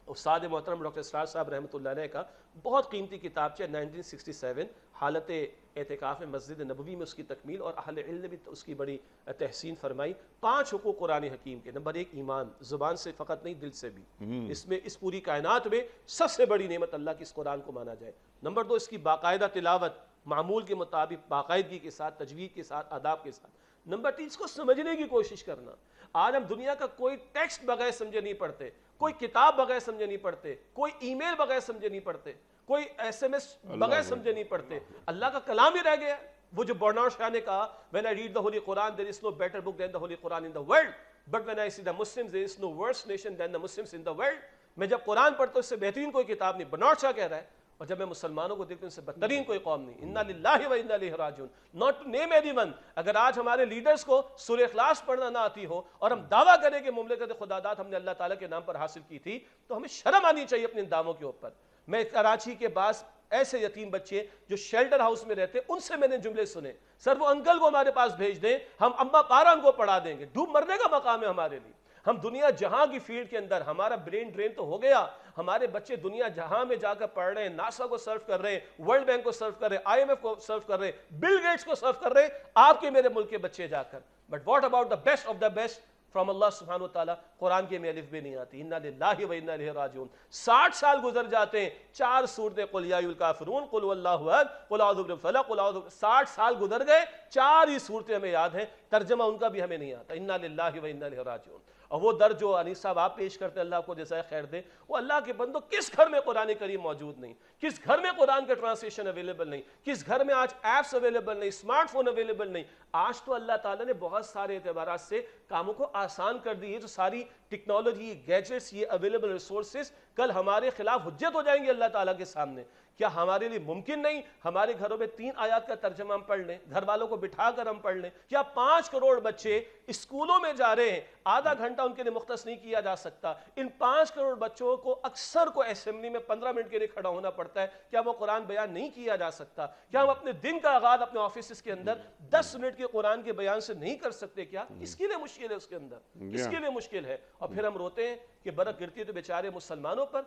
استاد محترم ڈاکٹر اسرار صاحب رحمۃ اللہ علیہ کا بہت قیمتی کتاب 1967 حالت اعتکاف مسجد نبوی میں اس کی تکمیل، اور اہل علم نے بھی اس کی بڑی تحسین فرمائی. 5 حقوق قرآن حکیم کے. نمبر 1 ایمان، زبان سے فقط نہیں دل سے بھی. اس میں اس پوری کائنات میں سب سے بڑی نعمت اللہ کی اس قرآن کو مانا جائے. نمبر 2 اس کی باقاعدہ تلاوت، معمول کے مطابق باقاعدگی کے ساتھ، تجوید کے ساتھ، آداب کے ساتھ. نمبر 3 اس کو سمجھنے کی کوشش کرنا. آج ہم دنیا کا کوئی ٹیکسٹ بغیر سمجھے نہیں پڑھتے، کوئی کتاب بغیر سمجھے نہیں پڑھتے، کوئی ای میل بغیر سمجھے نہیں پڑھتے، کوئی ایس ایم ایس بغیر سمجھے نہیں پڑھتے. اللہ کا کلام ہی رہ گیا. وہ جو برنارڈ شاہ نے کہا when I read the Holy Quran there is no better book than the Holy Quran in the world, but when I see the Muslims there is no worse nation than the Muslims in the world. میں جب قرآن پڑھتا ہوں اس سے بہترین کوئی کتاب نہیں. برنارڈ شاہ کہہ رہا ہے. اور جب میں مسلمانوں کو دیکھتا ہوں ان سے بدترین کوئی قوم نہیں. انا للہ و انا الیہ راجعون. Not to name any one. اگر آج ہمارے لیڈرز کو سورہ اخلاص پڑھنا نہ آتی ہو اور ہم دعویٰ کریں کہ مملکت خداداد ہم نے اللہ تعالیٰ کے نام پر حاصل کی تھی تو ہمیں شرم آنی چاہیے اپنے دعووں کے اوپر. میں کراچی کے بعض ایسے یتیم بچے جو شیلٹر ہاؤس میں رہتے ان سے میں نے جملے سنے, سر وہ انکل کو ہمارے پاس بھیج دیں, ہم اما پارا ان کو پڑھا دیں گے. ڈوب مرنے کا مقام ہے ہمارے لیے. ہم دنیا جہاں کی فیلڈ کے اندر ہمارا برین ڈرین تو ہو گیا, ہمارے بچے دنیا جہاں میں جا کر پڑھ رہے ہیں, ناسا کو سرو کر رہے ہیں, ورلڈ بینک کو سرو کر رہے ہیں, آئی ایم ایف کو سرو کر رہے ہیں, بل گیٹس کو سرو کر رہے ہیں, آپ کے میرے ملک کے بچے جا کر. But what about the best of the best from Allah سبحانہ وتعالی؟ قرآن کی میں الف بھی نہیں آتی. انا للہ و انا الیہ راجعون. 60 سال گزر جاتے ہیں, 4 سورتیں قل یا ایھا الکافرون, قل واللہ احد, قل اعوذ برب الفلق, قل اعوذ. 60 سال گزر گئے, 4 ہی سورتیں ہمیں یاد ہیں, ترجمہ ان کا بھی ہمیں نہیں آتا. انا للہ و انا الیہ راجعون. اور وہ در جو انیس صاحب آپ پیش کرتے ہیں, اللہ کو جزائے خیر دے, وہ اللہ کے بندوں کس گھر میں قرآن کریم موجود نہیں, کس گھر میں قرآن کا ٹرانسلیشن اویلیبل نہیں, کس گھر میں آج ایپس اویلیبل نہیں, اسمارٹ فون اویلیبل نہیں. آج تو اللہ تعالیٰ نے بہت سارے اعتبارات سے کاموں کو آسان کر دی ہے. جو ساری ٹیکنالوجی, گیجٹس, یہ اویلیبل ریسورسز کل ہمارے خلاف حجت ہو جائیں گے اللہ تعالیٰ کے سامنے. کیا ہمارے لیے ممکن نہیں ہمارے گھروں میں 3 آیات کا ترجمہ ہم پڑھ لیں, گھر والوں کو بٹھا کر ہم پڑھ لیں؟ کیا 5 کروڑ بچے اسکولوں میں جا رہے ہیں, آدھا گھنٹہ ان کے لیے مختص نہیں کیا جا سکتا؟ ان 5 کروڑ بچوں کو اکثر کو اسمبلی میں 15 منٹ کے لیے کھڑا ہونا پڑتا ہے. کیا وہ قرآن بیان نہیں کیا جا سکتا؟ کیا ہم اپنے دن کا آغاز اپنے آفیسز کے اندر 10 منٹ کے قرآن کے بیان سے نہیں کر سکتے؟ کیا اس کے لیے مشکل ہے؟ اس کے اندر اس کے لیے مشکل ہے. اور پھر ہم روتے ہیں کہ برق گرتی ہے تو بیچارے مسلمانوں پر.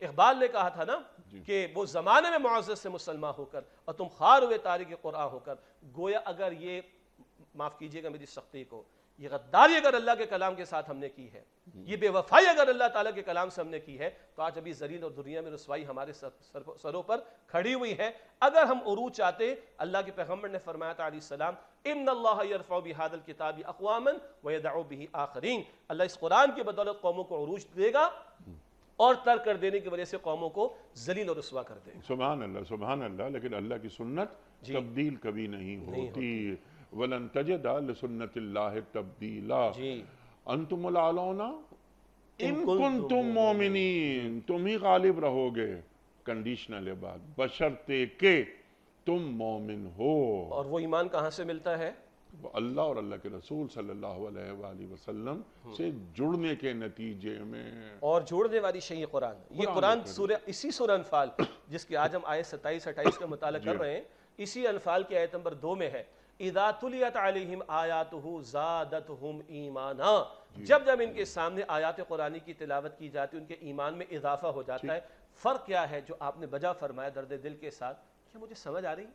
اقبال نے کہا تھا نا کہ وہ زمانے میں معزز سے مسلمان ہو کر اور تم خار ہوئے تاریخ قرآن ہو کر. گویا اگر یہ, معاف کیجئے گا میری سختی کو, یہ غداری اگر اللہ کے کلام کے ساتھ ہم نے کی ہے, یہ بے وفائی اگر اللہ تعالیٰ کے کلام سے ہم نے کی ہے, تو آج ابھی ذلیل اور دنیا میں رسوائی ہمارے سروں پر کھڑی ہوئی ہے. اگر ہم عروج چاہتے, اللہ کے پیغمبر نے فرمایا تھا علیہ السلام, ان اللہ یرفع بہذا الکتاب اقواما ویدع بہ آخرین. اللہ اس قرآن کی بدولت قوموں کو عروج دے گا اور ترک کر دینے کی وجہ سے قوموں کو ذلیل اور رسوا کر دے گا. سبحان اللہ, سبحان اللہ. لیکن اللہ کی سنت تبدیل کبھی نہیں ہوتی. وَلَن تَجِدَ لِسُنَّتِ اللَّهِ تَبْدِيلًا أَنْتُمُ الْأَعْلَوْنَ إِن كُنْتُم مُؤْمِنِينَ. تم ہی غالب رہو گے, کنڈیشنل ہے بات, بشرطے کہ تم مومن ہو. اور وہ ایمان کہاں سے ملتا ہے؟ اللہ اور اللہ کے رسول صلی اللہ علیہ وآلہ وسلم سے جڑنے کے نتیجے میں. اور جوڑنے والی شیء قرآن. یہ قرآن سورہ, اسی سورہ انفال جس کی آج ہم آیت 27-28 کا مطالعہ کر رہے ہیں, اسی انفال کی آیت نمبر 2 میں ہے, اذا تلیت علیہم آیاتہ زادتہم ایمانا. جب ان کے سامنے آیات قرآنی کی تلاوت کی جاتی ان کے ایمان میں اضافہ ہو جاتا ہے. فرق کیا ہے جو آپ نے بجا فرمایا درد دل کے ساتھ, کیا مجھے سمجھ آ رہی؟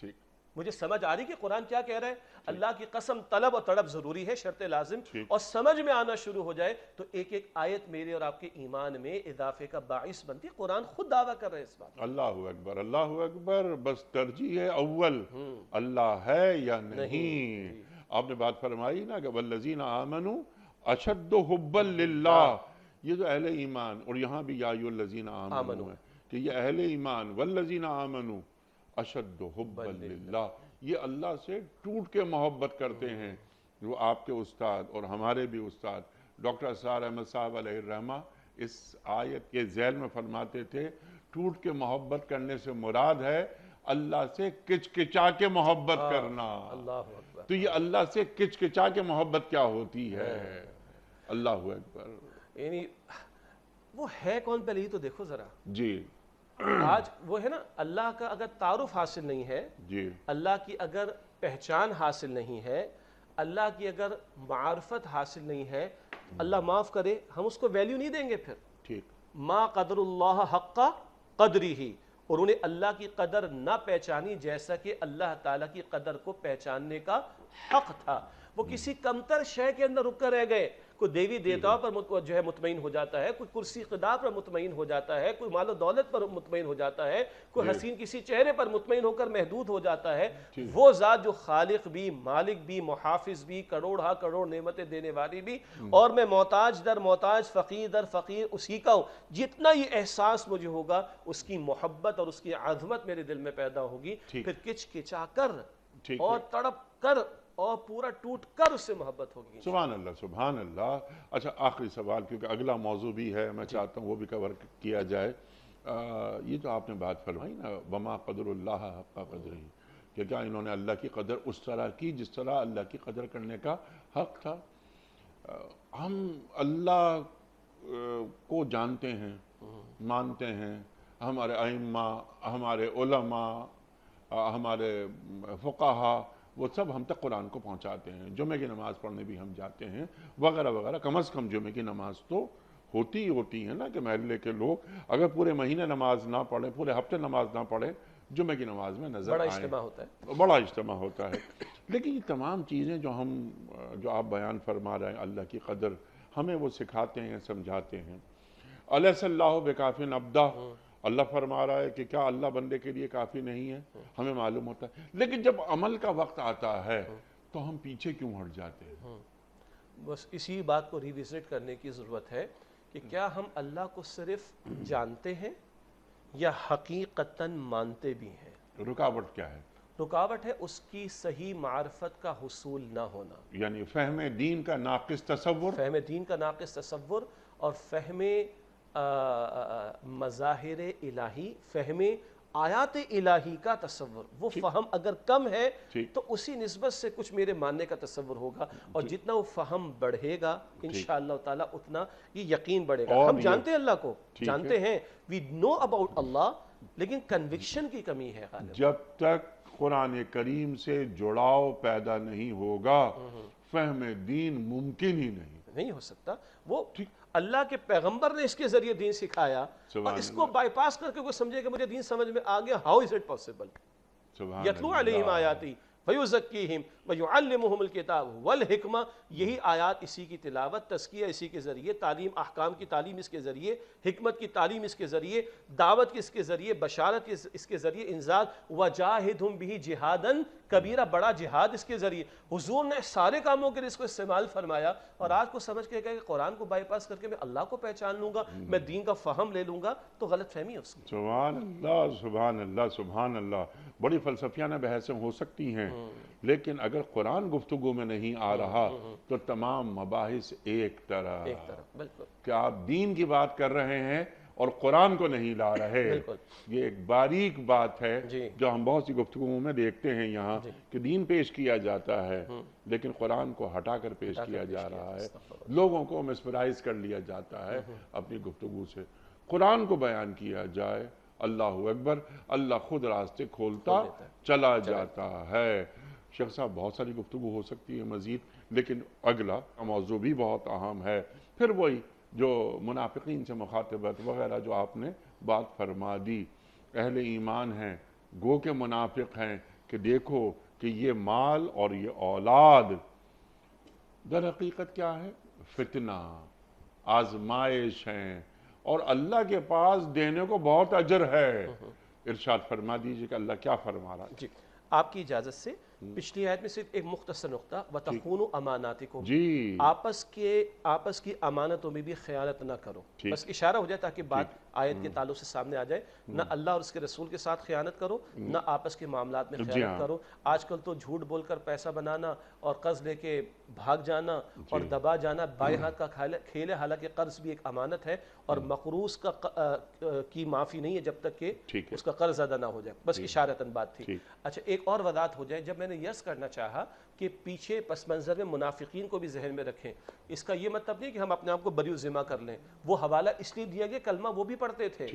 ٹھیک, مجھے سمجھ آ رہی کہ قرآن کیا کہہ رہا ہے؟ اللہ کی قسم, طلب اور تڑپ ضروری ہے, شرط لازم, اور سمجھ میں آنا شروع ہو جائے تو ایک ایک آیت میرے اور آپ کے ایمان میں اضافے کا باعث بنتی. قرآن خود دعویٰ کر رہے ہیں اس بات. اللہ اکبر, اللہ اکبر. بس ترجیح ہے اول, اللہ ہے یا نہیں. آپ نے بات فرمائی نا کہ والذین آمنوا اشد حبا للہ. یہ جو اہل ایمان, اور یہاں بھی یا ایھا الذین آمنوا ہے کہ یہ اہل ایمان, والذین آمنوا اشد حبا للہ, یہ اللہ سے ٹوٹ کے محبت کرتے ہیں. وہ آپ کے استاد اور ہمارے بھی استاد ڈاکٹر اسرار احمد صاحب علیہ الرحمہ اس آیت کے ذیل میں فرماتے تھے, ٹوٹ کے محبت کرنے سے مراد ہے اللہ سے کچکچا کے محبت کرنا. اللہ اکبر. تو یہ اللہ سے کچکچا کے محبت کیا ہوتی ہے؟ اللہ اکبر. یعنی وہ ہے کون پہلے ہی تو دیکھو ذرا. جی, آج وہ ہے نا, اللہ کا اگر تعارف حاصل نہیں ہے, جی, اللہ کی اگر پہچان حاصل نہیں ہے, اللہ کی اگر معرفت حاصل نہیں ہے, اللہ معاف کرے ہم اس کو ویلیو نہیں دیں گے پھر. ٹھیک, ما قدر اللہ حق قدری, اور انہیں اللہ کی قدر نہ پہچانی جیسا کہ اللہ تعالیٰ کی قدر کو پہچاننے کا حق تھا. وہ کسی کمتر شے کے اندر رک کر رہ گئے. کوئی دیوی دیوتاؤں پر جو ہے مطمئن ہو جاتا ہے, کوئی کرسی خدا پر مطمئن ہو جاتا ہے, کوئی مال و دولت پر مطمئن ہو جاتا ہے, کوئی حسین کسی چہرے پر مطمئن ہو کر محدود ہو جاتا ہے. وہ ذات جو خالق بھی, مالک بھی, محافظ بھی, کروڑ ہا کروڑ نعمتیں دینے والی بھی, اور میں محتاج در محتاج, فقیر در فقیر اسی کا ہوں. جتنا یہ احساس مجھے ہوگا اس کی محبت اور اس کی عظمت میرے دل میں پیدا ہوگی. پھر کچکچا کر اور تڑپ کر اور پورا ٹوٹ کر اس سے محبت ہوگی. سبحان اللہ, سبحان اللہ. اچھا, آخری سوال, کیونکہ اگلا موضوع بھی ہے, میں چاہتا ہوں وہ بھی کور کیا جائے. یہ جو آپ نے بات فرمائی نا وما قدر اللہ حق قدر ہی، کہ کیا انہوں نے اللہ کی قدر اس طرح کی جس طرح اللہ کی قدر کرنے کا حق تھا؟ ہم اللہ کو جانتے ہیں، مانتے ہیں، ہمارے ائمہ، ہمارے علماء، ہمارے فقہا، وہ سب ہم تک قرآن کو پہنچاتے ہیں، جمعہ کی نماز پڑھنے بھی ہم جاتے ہیں وغیرہ وغیرہ۔ کم از کم جمعہ کی نماز تو ہوتی ہے نا، کہ محلے کے لوگ اگر پورے مہینے نماز نہ پڑھیں، پورے ہفتے نماز نہ پڑھیں، جمعہ کی نماز میں نظر بڑا آئیں، اجتماع ہوتا ہے۔ بڑا اجتماع ہوتا ہے۔ لیکن یہ تمام چیزیں جو آپ بیان فرما رہے ہیں، اللہ کی قدر ہمیں وہ سکھاتے ہیں، سمجھاتے ہیں۔ الیس اللہ بکاف عبدہ، اللہ فرما رہا ہے کہ کیا اللہ بندے کے لیے کافی نہیں ہے؟ ہمیں معلوم ہوتا ہے، لیکن جب عمل کا وقت آتا ہے تو ہم پیچھے کیوں ہٹ جاتے ہیں؟ بس اسی بات کو ریوزٹ کرنے کی ضرورت ہے کہ کیا ہم اللہ کو صرف جانتے ہیں یا حقیقتاً مانتے بھی ہیں؟ رکاوٹ کیا ہے؟ رکاوٹ ہے اس کی صحیح معرفت کا حصول نہ ہونا، یعنی فہم دین کا ناقص تصور، فہم دین کا ناقص تصور، اور فہم مظاہر الہی، فہم آیات الہی کا تصور، وہ فہم اگر کم ہے تو اسی نسبت سے کچھ میرے ماننے کا تصور ہوگا، اور جتنا وہ فہم بڑھے گا انشاءاللہ تعالیٰ اتنا یہ یقین بڑھے گا۔ ہم جانتے ہیں اللہ کو، جانتے ہیں، we know about اللہ، لیکن کنوکشن کی کمی ہے غالب۔ جب تک قرآن کریم سے جڑاؤ پیدا نہیں ہوگا فہم دین ممکن ہی نہیں ہو سکتا۔ وہ اللہ کے پیغمبر نے اس کے ذریعے دین سکھایا، اور اس کو بائی پاس کر کے کوئی سمجھے کہ مجھے دین سمجھ میں آ گیا، ہاؤ از اٹ پاسبل؟ یتلو علیہم آیاتی ویزکیہم ویعلمہم الکتاب والحکمہ، یہی آیات، اسی کی تلاوت، تزکیہ اسی کے ذریعے، تعلیم احکام کی تعلیم اس کے ذریعے، حکمت کی تعلیم اس کے ذریعے، دعوت اس کے ذریعے، بشارت اس کے ذریعے، انذار، وجاہدہم بہ جہادا کبیرہ، بڑا جہاد اس کے ذریعے۔ حضور نے سارے کاموں کے لیے اس کو استعمال فرمایا، اور آج کو سمجھ کے کہا کہ قرآن کو بائی پاس کر کے میں اللہ کو پہچان لوں گا، میں دین کا فہم لے لوں گا، تو غلط فہمی ہے اس کی۔ سبحان اللہ، سبحان اللہ، سبحان اللہ۔ بڑی فلسفیانہ بحثیں ہو سکتی ہیں، لیکن اگر قرآن گفتگو میں نہیں آ رہا تو تمام مباحث ایک طرح، بالکل، کہ آپ دین کی بات کر رہے ہیں اور قرآن کو نہیں لا رہے۔ یہ ایک باریک بات ہے جو ہم بہت سی گفتگوؤں میں دیکھتے ہیں یہاں، کہ دین پیش کیا جاتا ہے لیکن قرآن کو ہٹا کر پیش کیا جا رہا ہے، لوگوں کو مسپرائز کر لیا جاتا ہے اپنی گفتگو سے۔ قرآن کو بیان کیا جائے، اللہ اکبر، اللہ خود راستے کھولتا چلا جاتا ہے۔ شیخ صاحب، بہت ساری گفتگو ہو سکتی ہے مزید، لیکن اگلا موضوع بھی بہت اہم ہے، پھر وہی جو منافقین سے مخاطبت وغیرہ جو آپ نے بات فرما دی۔ اہل ایمان ہیں، گو کے منافق ہیں، کہ دیکھو کہ یہ مال اور یہ اولاد در حقیقت کیا ہے؟ فتنہ، آزمائش ہیں، اور اللہ کے پاس دینے کو بہت اجر ہے۔ ارشاد فرما دیجئے کہ اللہ کیا فرما رہا ہے۔ جی، آپ کی اجازت سے پچھلی آیت میں صرف ایک مختصر نقطہ، وَتَخُونُوا أَمَانَاتِكُمْ، جی، آپس کی امانتوں میں بھی خیانت نہ کرو۔ بس اشارہ ہو جائے تاکہ بات آیت کے تعلق سے سامنے آ جائے، نہ اللہ اور اس کے رسول کے ساتھ خیانت کرو، نہ آپس کے معاملات میں خیانت کرو۔ آج کل تو جھوٹ بول کر پیسہ بنانا اور قرض لے کے بھاگ جانا اور دبا جانا بائیں ہاتھ کا کھیل ہے، حالانکہ قرض بھی ایک امانت ہے، اور مقروض کی معافی نہیں ہے جب تک کہ اس کا قرض ادا نہ ہو جائے۔ بس اشارتاً بات تھی۔ اچھا، ایک اور وضاحت ہو جائے، جب میں نے یس کرنا چاہا کہ پیچھے پس منظر میں منافقین کو بھی ذہن میں رکھیں، اس کا یہ مطلب نہیں کہ ہم اپنے آپ کو بری ذمہ کر لیں۔ وہ حوالہ اس لیے دیا گیا، کلمہ وہ بھی پڑھتے تھے،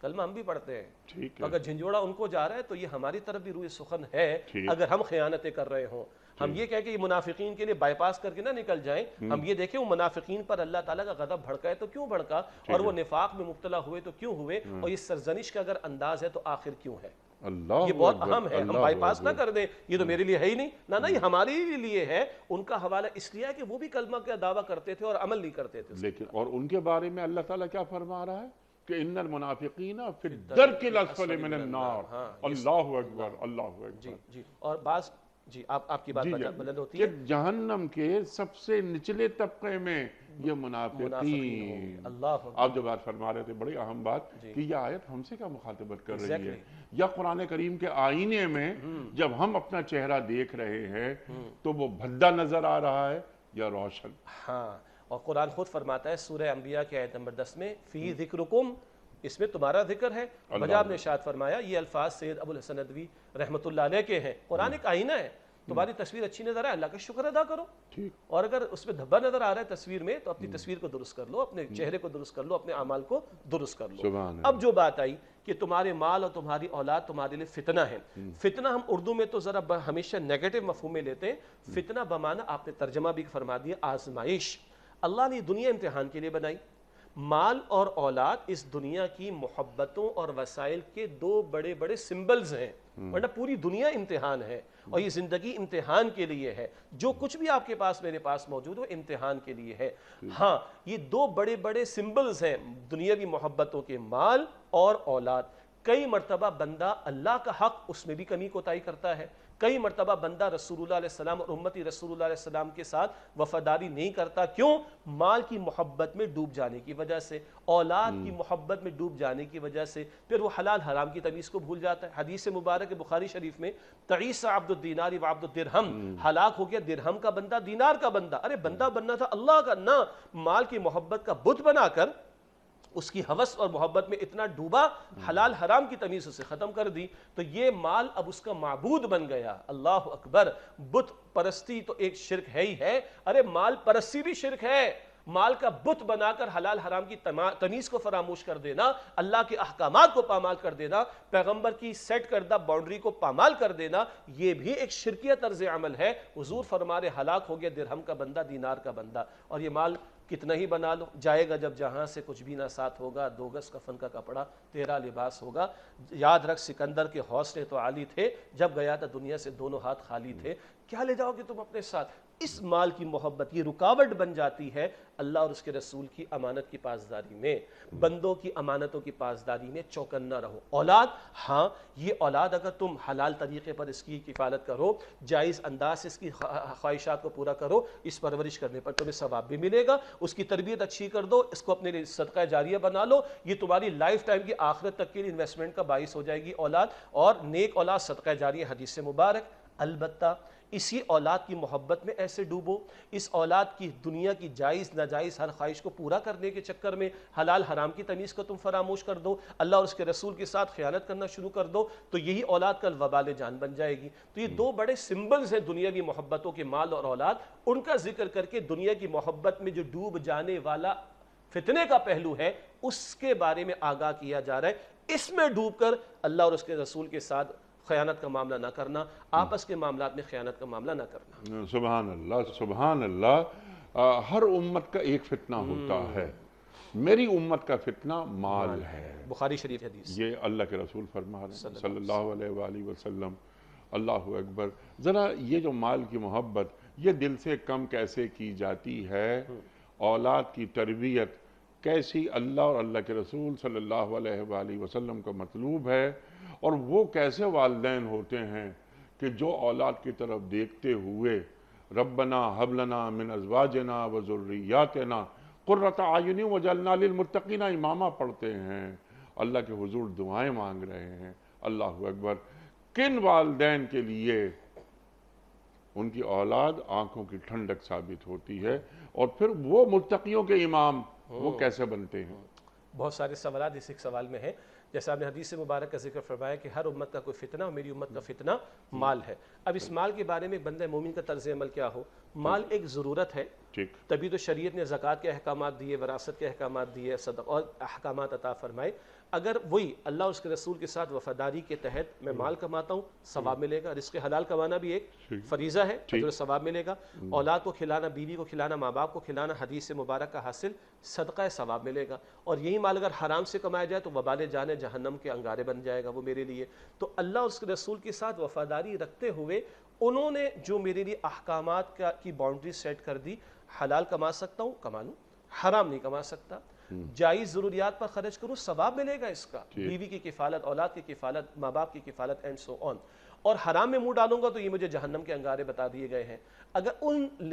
کلمہ ہم بھی پڑھتے ہیں، اگر جھنجھوڑا ان کو جا رہا ہے تو یہ ہماری طرف بھی روح سخن ہے اگر ہم خیانتیں کر رہے ہوں۔ ہم یہ کہیں کہ یہ منافقین کے لیے بائی پاس کر کے نہ نکل جائیں، ہم یہ دیکھیں وہ منافقین پر اللہ تعالیٰ کا غضب بھڑکا ہے تو کیوں بھڑکا، اور وہ نفاق میں مبتلا ہوئے تو کیوں ہوئے، اور یہ سرزنش کا اگر انداز ہے تو آخر کیوں ہے۔ یہ بہت اہم ہے، ہم بائی پاس نہ کر دیں، یہ تو میرے لیے ہے ہی نہیں، نہ یہ ہمارے لیے ہے۔ ان کا حوالہ اس لیے ہے کہ وہ بھی کلمہ کا دعویٰ کرتے تھے اور عمل نہیں کرتے تھے۔ لیکن اور ان کے بارے میں اللہ تعالیٰ کیا فرما رہا ہے کہ ان المنافقین فی الدرک الاسفل من النار۔ اللہ اکبر، اللہ اکبر۔ جی، اور بعض، جی آپ کی بات بلند ہوتی کہ ہے، جہنم کے سب سے نچلے طبقے میں یہ منافقین۔ آپ جو بات فرما رہے تھے بڑی اہم بات، کہ یہ آیت ہم سے کیا مخاطبت کر رہی ہے، یا قرآن کریم کے آئینے میں جب ہم اپنا چہرہ دیکھ رہے ہیں تو وہ بھدا نظر آ رہا ہے یا روشن؟ ہاں، اور قرآن خود فرماتا ہے سورہ انبیاء کی آیت نمبر 10 میں، فی ذکرکم اس میں تمہارا ذکر ہے. بجا آپ نے ارشاد فرمایا یہ الفاظ سید ابو الحسن ندوی رحمۃ اللہ علیہ کے ہیں. قرآن ایک آئینہ ہے, تمہاری تصویر اچھی نظر آئے اللہ کا شکر ادا کرو, اور اگر اس میں دھبا نظر آ رہا ہے تصویر میں تو اپنی تصویر کو درست کر لو, اپنے چہرے کو درست کر لو, اپنے اعمال کو درست کر لو. اب جو بات آئی کہ تمہارے مال اور تمہاری اولاد تمہارے لیے فتنہ ہے. فتنہ ہم اردو میں تو ذرا ہمیشہ نیگیٹو مفہوم میں لیتے ہیں. فتنہ بمعنی آپ نے ترجمہ بھی فرما دیا آزمائش. اللہ نے دنیا امتحان کے لیے بنائی. مال اور اولاد اس دنیا کی محبتوں اور وسائل کے دو بڑے بڑے سمبلز ہیں, ورنہ پوری دنیا امتحان ہے, اور یہ زندگی امتحان کے لیے ہے. جو کچھ بھی آپ کے پاس میرے پاس موجود ہے امتحان کے لیے ہے. ہاں یہ دو بڑے بڑے سمبلز ہیں دنیاوی محبتوں کے, مال اور اولاد. کئی مرتبہ بندہ اللہ کا حق اس میں بھی کمی کوتاہی کرتا ہے, کئی مرتبہ بندہ رسول اللہ علیہ السلام اور امتی رسول اللہ علیہ السلام کے ساتھ وفاداری نہیں کرتا. کیوں؟ مال کی محبت میں ڈوب جانے کی وجہ سے, اولاد کی محبت میں ڈوب جانے کی وجہ سے. پھر وہ حلال حرام کی تمیز کو بھول جاتا ہے. حدیث مبارک بخاری شریف میں تعیس عبد الدینار و عبد الدرہم, ہلاک ہو گیا درہم کا بندہ دینار کا بندہ. ارے بندہ بننا تھا اللہ کا, نہ مال کی محبت کا بت بنا کر اس کی ہوس اور محبت میں اتنا ڈوبا, حلال حرام کی تمیز اسے ختم کر دی, تو یہ مال اب اس کا معبود بن گیا. اللہ اکبر. بت پرستی تو ایک شرک ہے ہی ہے, ارے مال پرستی بھی شرک ہے. مال کا بت بنا کر حلال حرام کی تمیز کو فراموش کر دینا, اللہ کے احکامات کو پامال کر دینا, پیغمبر کی سیٹ کردہ باؤنڈری کو پامال کر دینا, یہ بھی ایک شرکیہ طرز عمل ہے. حضور فرما رہے ہلاک ہو گیا درہم کا بندہ دینار کا بندہ. اور یہ مال کتنا ہی بنا لو, جائے گا جب جہاں سے کچھ بھی نہ ساتھ ہوگا. 2 گز کفن کا کپڑا تیرا لباس ہوگا. یاد رکھ سکندر کے حوصلے تو عالی تھے, جب گیا تھا دنیا سے دونوں ہاتھ خالی تھے. کیا لے جاؤ گے تم اپنے ساتھ؟ اس مال کی محبت یہ رکاوٹ بن جاتی ہے اللہ اور اس کے رسول کی امانت کی پاسداری میں. بندوں کی امانتوں کی پاسداری میں چوکنا رہو. اولاد, ہاں یہ اولاد اگر تم حلال طریقے پر اس کی کفالت کرو, جائز انداز سے اس کی خواہشات کو پورا کرو, اس پرورش کرنے پر تمہیں ثواب بھی ملے گا. اس کی تربیت اچھی کر دو, اس کو اپنے لیے صدقہ جاریہ بنا لو, یہ تمہاری لائف ٹائم کی آخرت تک کے لیے انویسٹمنٹ کا باعث ہو جائے گی اولاد. اور نیک اولاد صدقہ جاریہ حدیث مبارک. البتہ اسی اولاد کی محبت میں ایسے ڈوبو, اس اولاد کی دنیا کی جائز ناجائز ہر خواہش کو پورا کرنے کے چکر میں حلال حرام کی تمیز کو تم فراموش کر دو, اللہ اور اس کے رسول کے ساتھ خیانت کرنا شروع کر دو, تو یہی اولاد کل وبال جان بن جائے گی. تو یہ 2 بڑے سمبلز ہیں دنیاوی محبتوں کے, مال اور اولاد. ان کا ذکر کر کے دنیا کی محبت میں جو ڈوب جانے والا فتنے کا پہلو ہے اس کے بارے میں آگاہ کیا جا رہا ہے. اس میں ڈوب کر اللہ اور اس کے رسول کے ساتھ خیانت کا معاملہ نہ کرنا, آپس کے معاملات میں خیانت کا معاملہ نہ کرنا. سبحان اللہ, سبحان اللہ. ہر امت کا ایک فتنہ ہوتا ہے. میری امت کا فتنہ مال ہے. بخاری شریف حدیث. یہ اللہ کے رسول فرما رہے ہیں صلی اللہ علیہ وآلہ وسلم. اللہ اکبر. ذرا یہ جو مال کی محبت یہ دل سے کم کیسے کی جاتی ہے, اولاد کی تربیت کیسی اللہ اور اللہ کے رسول صلی اللہ علیہ وآلہ وسلم کا مطلوب ہے, اور وہ کیسے والدین ہوتے ہیں کہ جو اولاد کی طرف دیکھتے ہوئے ربنا حب لنا من ازواجنا و ذریاتنا قرۃ اعین وجعلنا للمتقین اماما پڑھتے ہیں, اللہ کے حضور دعائیں مانگ رہے ہیں. اللہ اکبر. کن والدین کے لیے ان کی اولاد آنکھوں کی ٹھنڈک ثابت ہوتی ہے, اور پھر وہ متقیوں کے امام وہ کیسے بنتے ہیں؟ بہت سارے سوالات اس ایک سوال میں ہیں. جیسے آپ نے حدیث مبارک کا ذکر فرمایا کہ ہر امت کا کوئی فتنہ, اور میری امت کا فتنہ مال ہے. اب اس مال کے بارے میں بندہ مومن کا طرز عمل کیا ہو؟ مال ایک ضرورت ہے, تبھی تو شریعت نے زکوٰۃ کے احکامات دیے, وراثت کے احکامات دیے, صدقہ اور احکامات عطا فرمائے. اگر وہی اللہ اور اس کے رسول کے ساتھ وفاداری کے تحت میں مال کماتا ہوں, ثواب ملے گا. رزق حلال کمانا بھی ایک فریضہ ہے, اجر ثواب ملے گا. اولاد کو کھلانا, بیوی کو کھلانا, ماں باپ کو کھلانا حدیث مبارک کا حاصل صدقہ ثواب ملے گا. اور یہی مال اگر حرام سے کمایا جائے تو وبال جانے جہنم کے انگارے بن جائے گا وہ میرے لیے. تو اللہ اور اس کے رسول کے ساتھ وفاداری رکھتے ہوئے انہوں نے جو میرے لیے احکامات کی باؤنڈری سیٹ کر دی, حلال کما سکتا ہوں کما لوں, حرام نہیں کما سکتا, جائز ضروریات پر خرچ کروں, ثواب ملے گا اس کا. بیوی کی کفالت, اولاد کی کفالت, ماں باپ کی کفالت, اینڈ سو آن. اور حرام میں منہ ڈالوں گا تو یہ مجھے جہنم کے انگارے بتا دیے گئے ہیں. اگر ان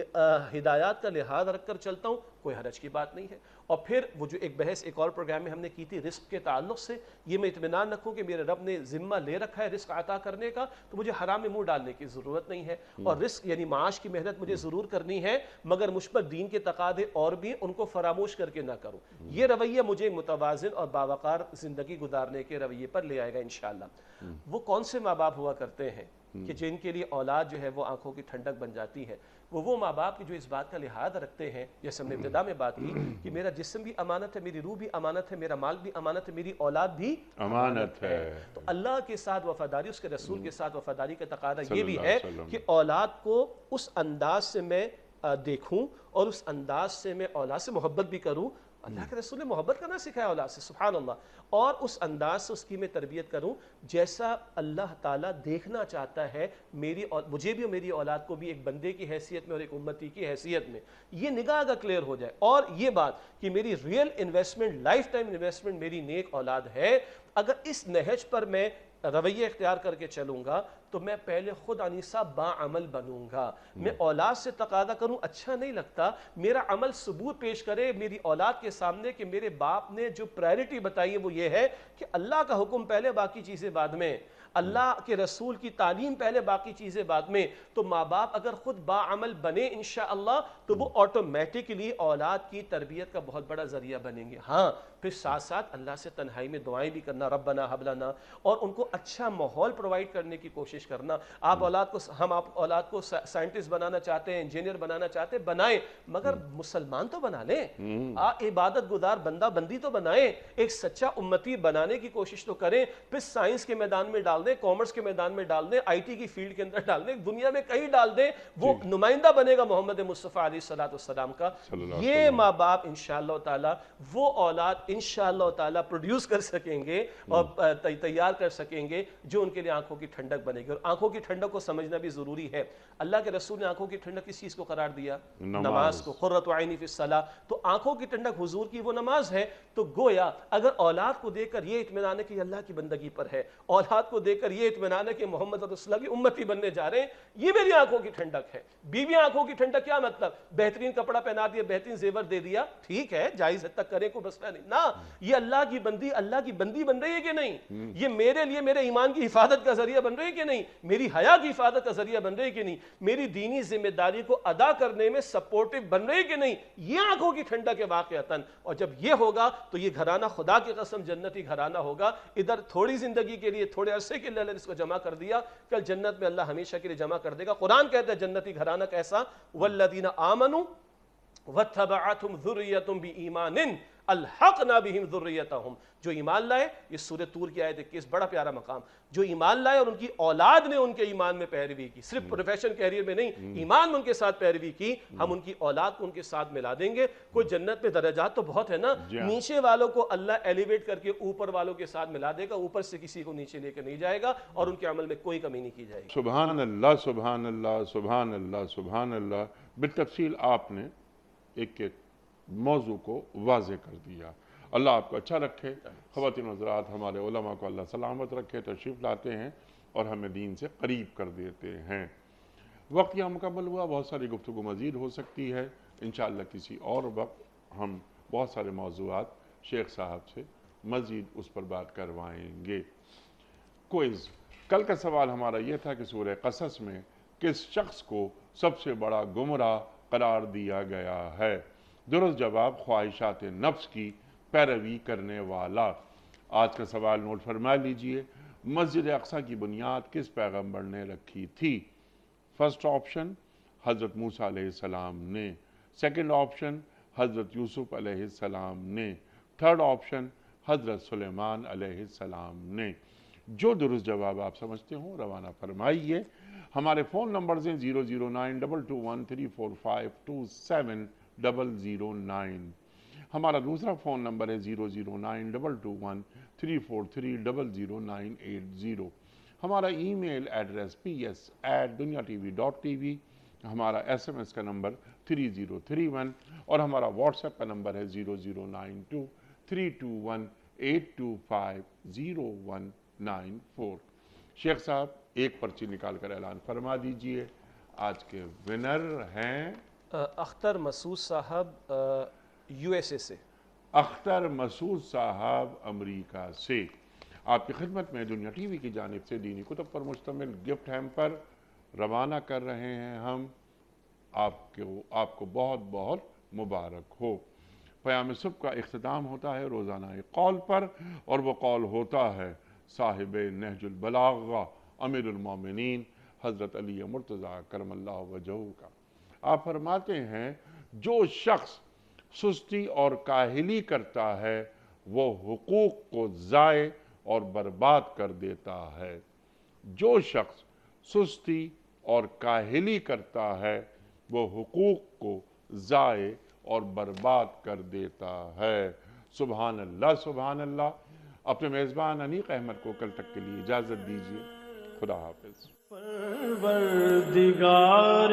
ہدایات کا لحاظ رکھ کر چلتا ہوں کوئی حرج کی بات نہیں ہے. اور پھر وہ جو ایک بحث ایک اور پروگرام میں ہم نے کی تھی رزق کے تعلق سے, یہ میں اطمینان رکھوں کہ میرے رب نے ذمہ لے رکھا ہے رزق عطا کرنے کا, تو مجھے حرام میں منہ ڈالنے کی ضرورت نہیں ہے. اور رزق یعنی معاش کی محنت مجھے ضرور کرنی ہے, مگر مجھ پر دین کے تقاضے اور بھی ان کو فراموش کر کے نہ کروں. یہ رویہ مجھے متوازن اور باوقار زندگی گزارنے کے رویے پر لے آئے گا انشاءاللہ. وہ کون سے ماں باپ ہوا کرتے ہیں کہ جن کے لیے اولاد جو ہے وہ آنکھوں کی ٹھنڈک بن جاتی ہے؟ وہ ماں باپ کی جو اس بات کا لحاظ رکھتے ہیں, جیسے ہم نے ابتدا میں بات کی کہ میرا جسم بھی امانت ہے, میری روح بھی امانت ہے, میرا مال بھی امانت ہے, میری اولاد بھی امانت ہے. تو اللہ کے ساتھ وفاداری, اس کے رسول کے ساتھ وفاداری کا تقاضا یہ بھی ہے کہ اولاد کو اس انداز سے میں دیکھوں اور اس انداز سے میں اولاد سے محبت بھی کروں. اللہ کے رسول نے محبت کرنا سکھایا اولاد سے, سبحان اللہ, اور اس انداز سے اس کی میں تربیت کروں جیسا اللہ تعالیٰ دیکھنا چاہتا ہے مجھے بھی اور میری اولاد کو بھی, ایک بندے کی حیثیت میں اور ایک امتی کی حیثیت میں. یہ نگاہ کا کلیئر ہو جائے. اور یہ بات کہ میری real investment, life time investment میری نیک اولاد ہے. اگر اس نہج پر میں رویہ اختیار کر کے چلوں گا تو میں پہلے خود انیسا باعمل بنوں گا. میں اولاد سے تقاضا کروں, اچھا نہیں لگتا میرا عمل ثبوت پیش کرے میری اولاد کے سامنے کہ میرے باپ نے جو پرائرٹی بتائی ہے وہ یہ ہے کہ اللہ کا حکم پہلے باقی چیزیں بعد میں, اللہ کے رسول کی تعلیم پہلے باقی چیزیں بعد میں. تو ماں باپ اگر خود باعمل بنے انشاءاللہ تو وہ آٹومیٹکلی اولاد کی تربیت کا بہت بڑا ذریعہ بنیں گے. ہاں پھر ساتھ ساتھ اللہ سے تنہائی میں دعائیں بھی کرنا, ربنا حب لنا, اور ان کو اچھا ماحول پرووائڈ کرنے کی کوشش کرنا. آپ اولاد کو سائنٹسٹ بنانا چاہتے ہیں, انجینئر بنانا چاہتے ہیں, بنائیں, مگر مسلمان تو بنا لیں, عبادت گزار بندہ بندی تو بنائیں, ایک سچا امتی بنانے کی کوشش تو کریں. پھر سائنس کے میدان میں ڈال دیں, کامرس کے میدان میں ڈال دیں, آئی ٹی کی فیلڈ کے اندر ڈال دیں, دنیا میں کہیں ڈال دیں, وہ نمائندہ بنے گا محمد مصطفیٰ علیہ السلام کا. یہ ماں باپ انشاءاللہ تعالی وہ اولاد انشاءاللہ تعالی پروڈیوس کر سکیں گے اور تیار کر سکیں گے جو ان کے لیے آنکھوں کی ٹھنڈک بنے گی. اور آنکھوں کی ٹھنڈک کو سمجھنا بھی ضروری ہے. اللہ کے رسول نے آنکھوں کی ٹھنڈک کس چیز کو قرار دیا؟ نماز کو. قرۃ عینی فی الصلاۃ. تو آنکھوں کی ٹھنڈک حضور کی وہ نماز ہے. تو گویا اگر اولاد کو دیکھ کر یہ اطمینان ہے کہ اللہ کی بندگی پر ہے, اولاد کو دیکھ کر یہ اطمینان ہے کہ محمد رسول اللہ کی امتی بننے جا رہے ہیں, یہ میری آنکھوں کی ٹھنڈک ہے. بیوی آنکھوں کی ٹھنڈک کیا مطلب؟ بہترین کپڑا پہنا دیا, بہترین زیور دے دیا, ٹھیک ہے, جائز حد تک کریں, کوئی مسئلہ نہیں نا. یہ اللہ کی بندی بن رہی ہے کہ نہیں؟ یہ میرے لیے میرے ایمان کی حفاظت کا ذریعہ بن رہی ہے کہ نہیں؟ میری حیا کی حفاظت کا ذریعہ بن رہی ہے کہ نہیں؟ میری دینی ذمہ داری کو ادا کرنے میں سپورٹو بن رہی ہے کہ نہیں؟ یہ آنکھوں کی ٹھنڈک ہے واقعتاً. اور جب یہ ہوگا تو یہ گھرانہ خدا کی قسم جنتی گھرانہ ہوگا. ادھر تھوڑی زندگی کے لیے, تھوڑے عرصے کے لیے اللہ نے اس کو جمع کر دیا, کل جنت میں اللہ ہمیشہ کے لیے جمع کر دے گا. قرآن کہتا ہے جنتی گھرانہ کیسا؟ والذین آمنوا واتبعتهم ذریتهم بایمان الحقنا بهم ذریتهم. جو ایمان لائے, یہ سورہ طور کی آیت 21, بڑا پیارا مقام. جو ایمان لائے اور ان کی اولاد نے ان کے ایمان میں پیروی کی, صرف پروفیشن کیریئر میں نہیں, ایمان میں ان کے ساتھ پیروی کی, ہم ان کی اولاد کو ان کے ساتھ ملا دیں گے. کوئی جنت میں درجات تو بہت ہے نا, نیچے والوں کو اللہ ایلیویٹ کر کے اوپر والوں کے ساتھ ملا دے گا, اوپر سے کسی کو نیچے لے کے نہیں جائے گا, اور ان کے عمل میں کوئی کمی نہیں کی جائے گی. سبحان اللہ سبحان اللہ سبحان اللہ سبحان اللہ. بالتفصیل آپ نے ایک موضوع کو واضح کر دیا. اللہ آپ کو اچھا رکھے. خواتین و حضرات, ہمارے علماء کو اللہ سلامت رکھے, تشریف لاتے ہیں اور ہمیں دین سے قریب کر دیتے ہیں. وقت یہاں مکمل ہوا, بہت ساری گفتگو مزید ہو سکتی ہے انشاءاللہ. کسی اور وقت ہم بہت سارے موضوعات شیخ صاحب سے مزید اس پر بات کروائیں گے. کوئز. کل کا سوال ہمارا یہ تھا کہ سورہ قصص میں کس شخص کو سب سے بڑا گمراہ قرار دیا گیا ہے؟ درست جواب خواہشات نفس کی پیروی کرنے والا. آج کا سوال نوٹ فرما لیجئے. مسجد اقصی کی بنیاد کس پیغمبر نے رکھی تھی؟ فرسٹ آپشن حضرت موسیٰ علیہ السلام نے, سیکنڈ آپشن حضرت یوسف علیہ السلام نے, تھرڈ آپشن حضرت سلیمان علیہ السلام نے. جو درست جواب آپ سمجھتے ہوں روانہ فرمائیے. ہمارے فون نمبرز ہیں 00922134527 ہمارا دوسرا فون نمبر ہے 009221343009080. ہمارا ای میل ایڈریس ps@dunyatv.tv. ہمارا SMS کا نمبر 3031 اور ہمارا واٹس ایپ کا نمبر ہے 0092321825019 شیخ صاحب ایک پرچی نکال کر اعلان فرما دیجئے۔ آج کے ونر ہیں اختر مسعود صاحب USA سے۔ اختر مسعود صاحب امریکہ سے۔ آپ کی خدمت میں دنیا ٹی وی کی جانب سے دینی کتب پر مشتمل گفٹ ہیمپر روانہ کر رہے ہیں ہم۔ آپ کو بہت بہت مبارک ہو۔ پیام صبح کا اختتام ہوتا ہے روزانہ ایک قول پر، اور وہ قول ہوتا ہے صاحب نہج البلاغہ امیر المومنین حضرت علی مرتضیٰ کرم اللہ وجہہ کا۔ آپ فرماتے ہیں جو شخص سستی اور کاہلی کرتا ہے وہ حقوق کو ضائع اور برباد کر دیتا ہے۔ جو شخص سستی اور کاہلی کرتا ہے وہ حقوق کو ضائع اور برباد کر دیتا ہے۔ سبحان اللہ سبحان اللہ۔ اپنے میزبان انیق احمد کو کل تک کے لیے اجازت دیجیے۔ خدا حافظ۔ پروردگار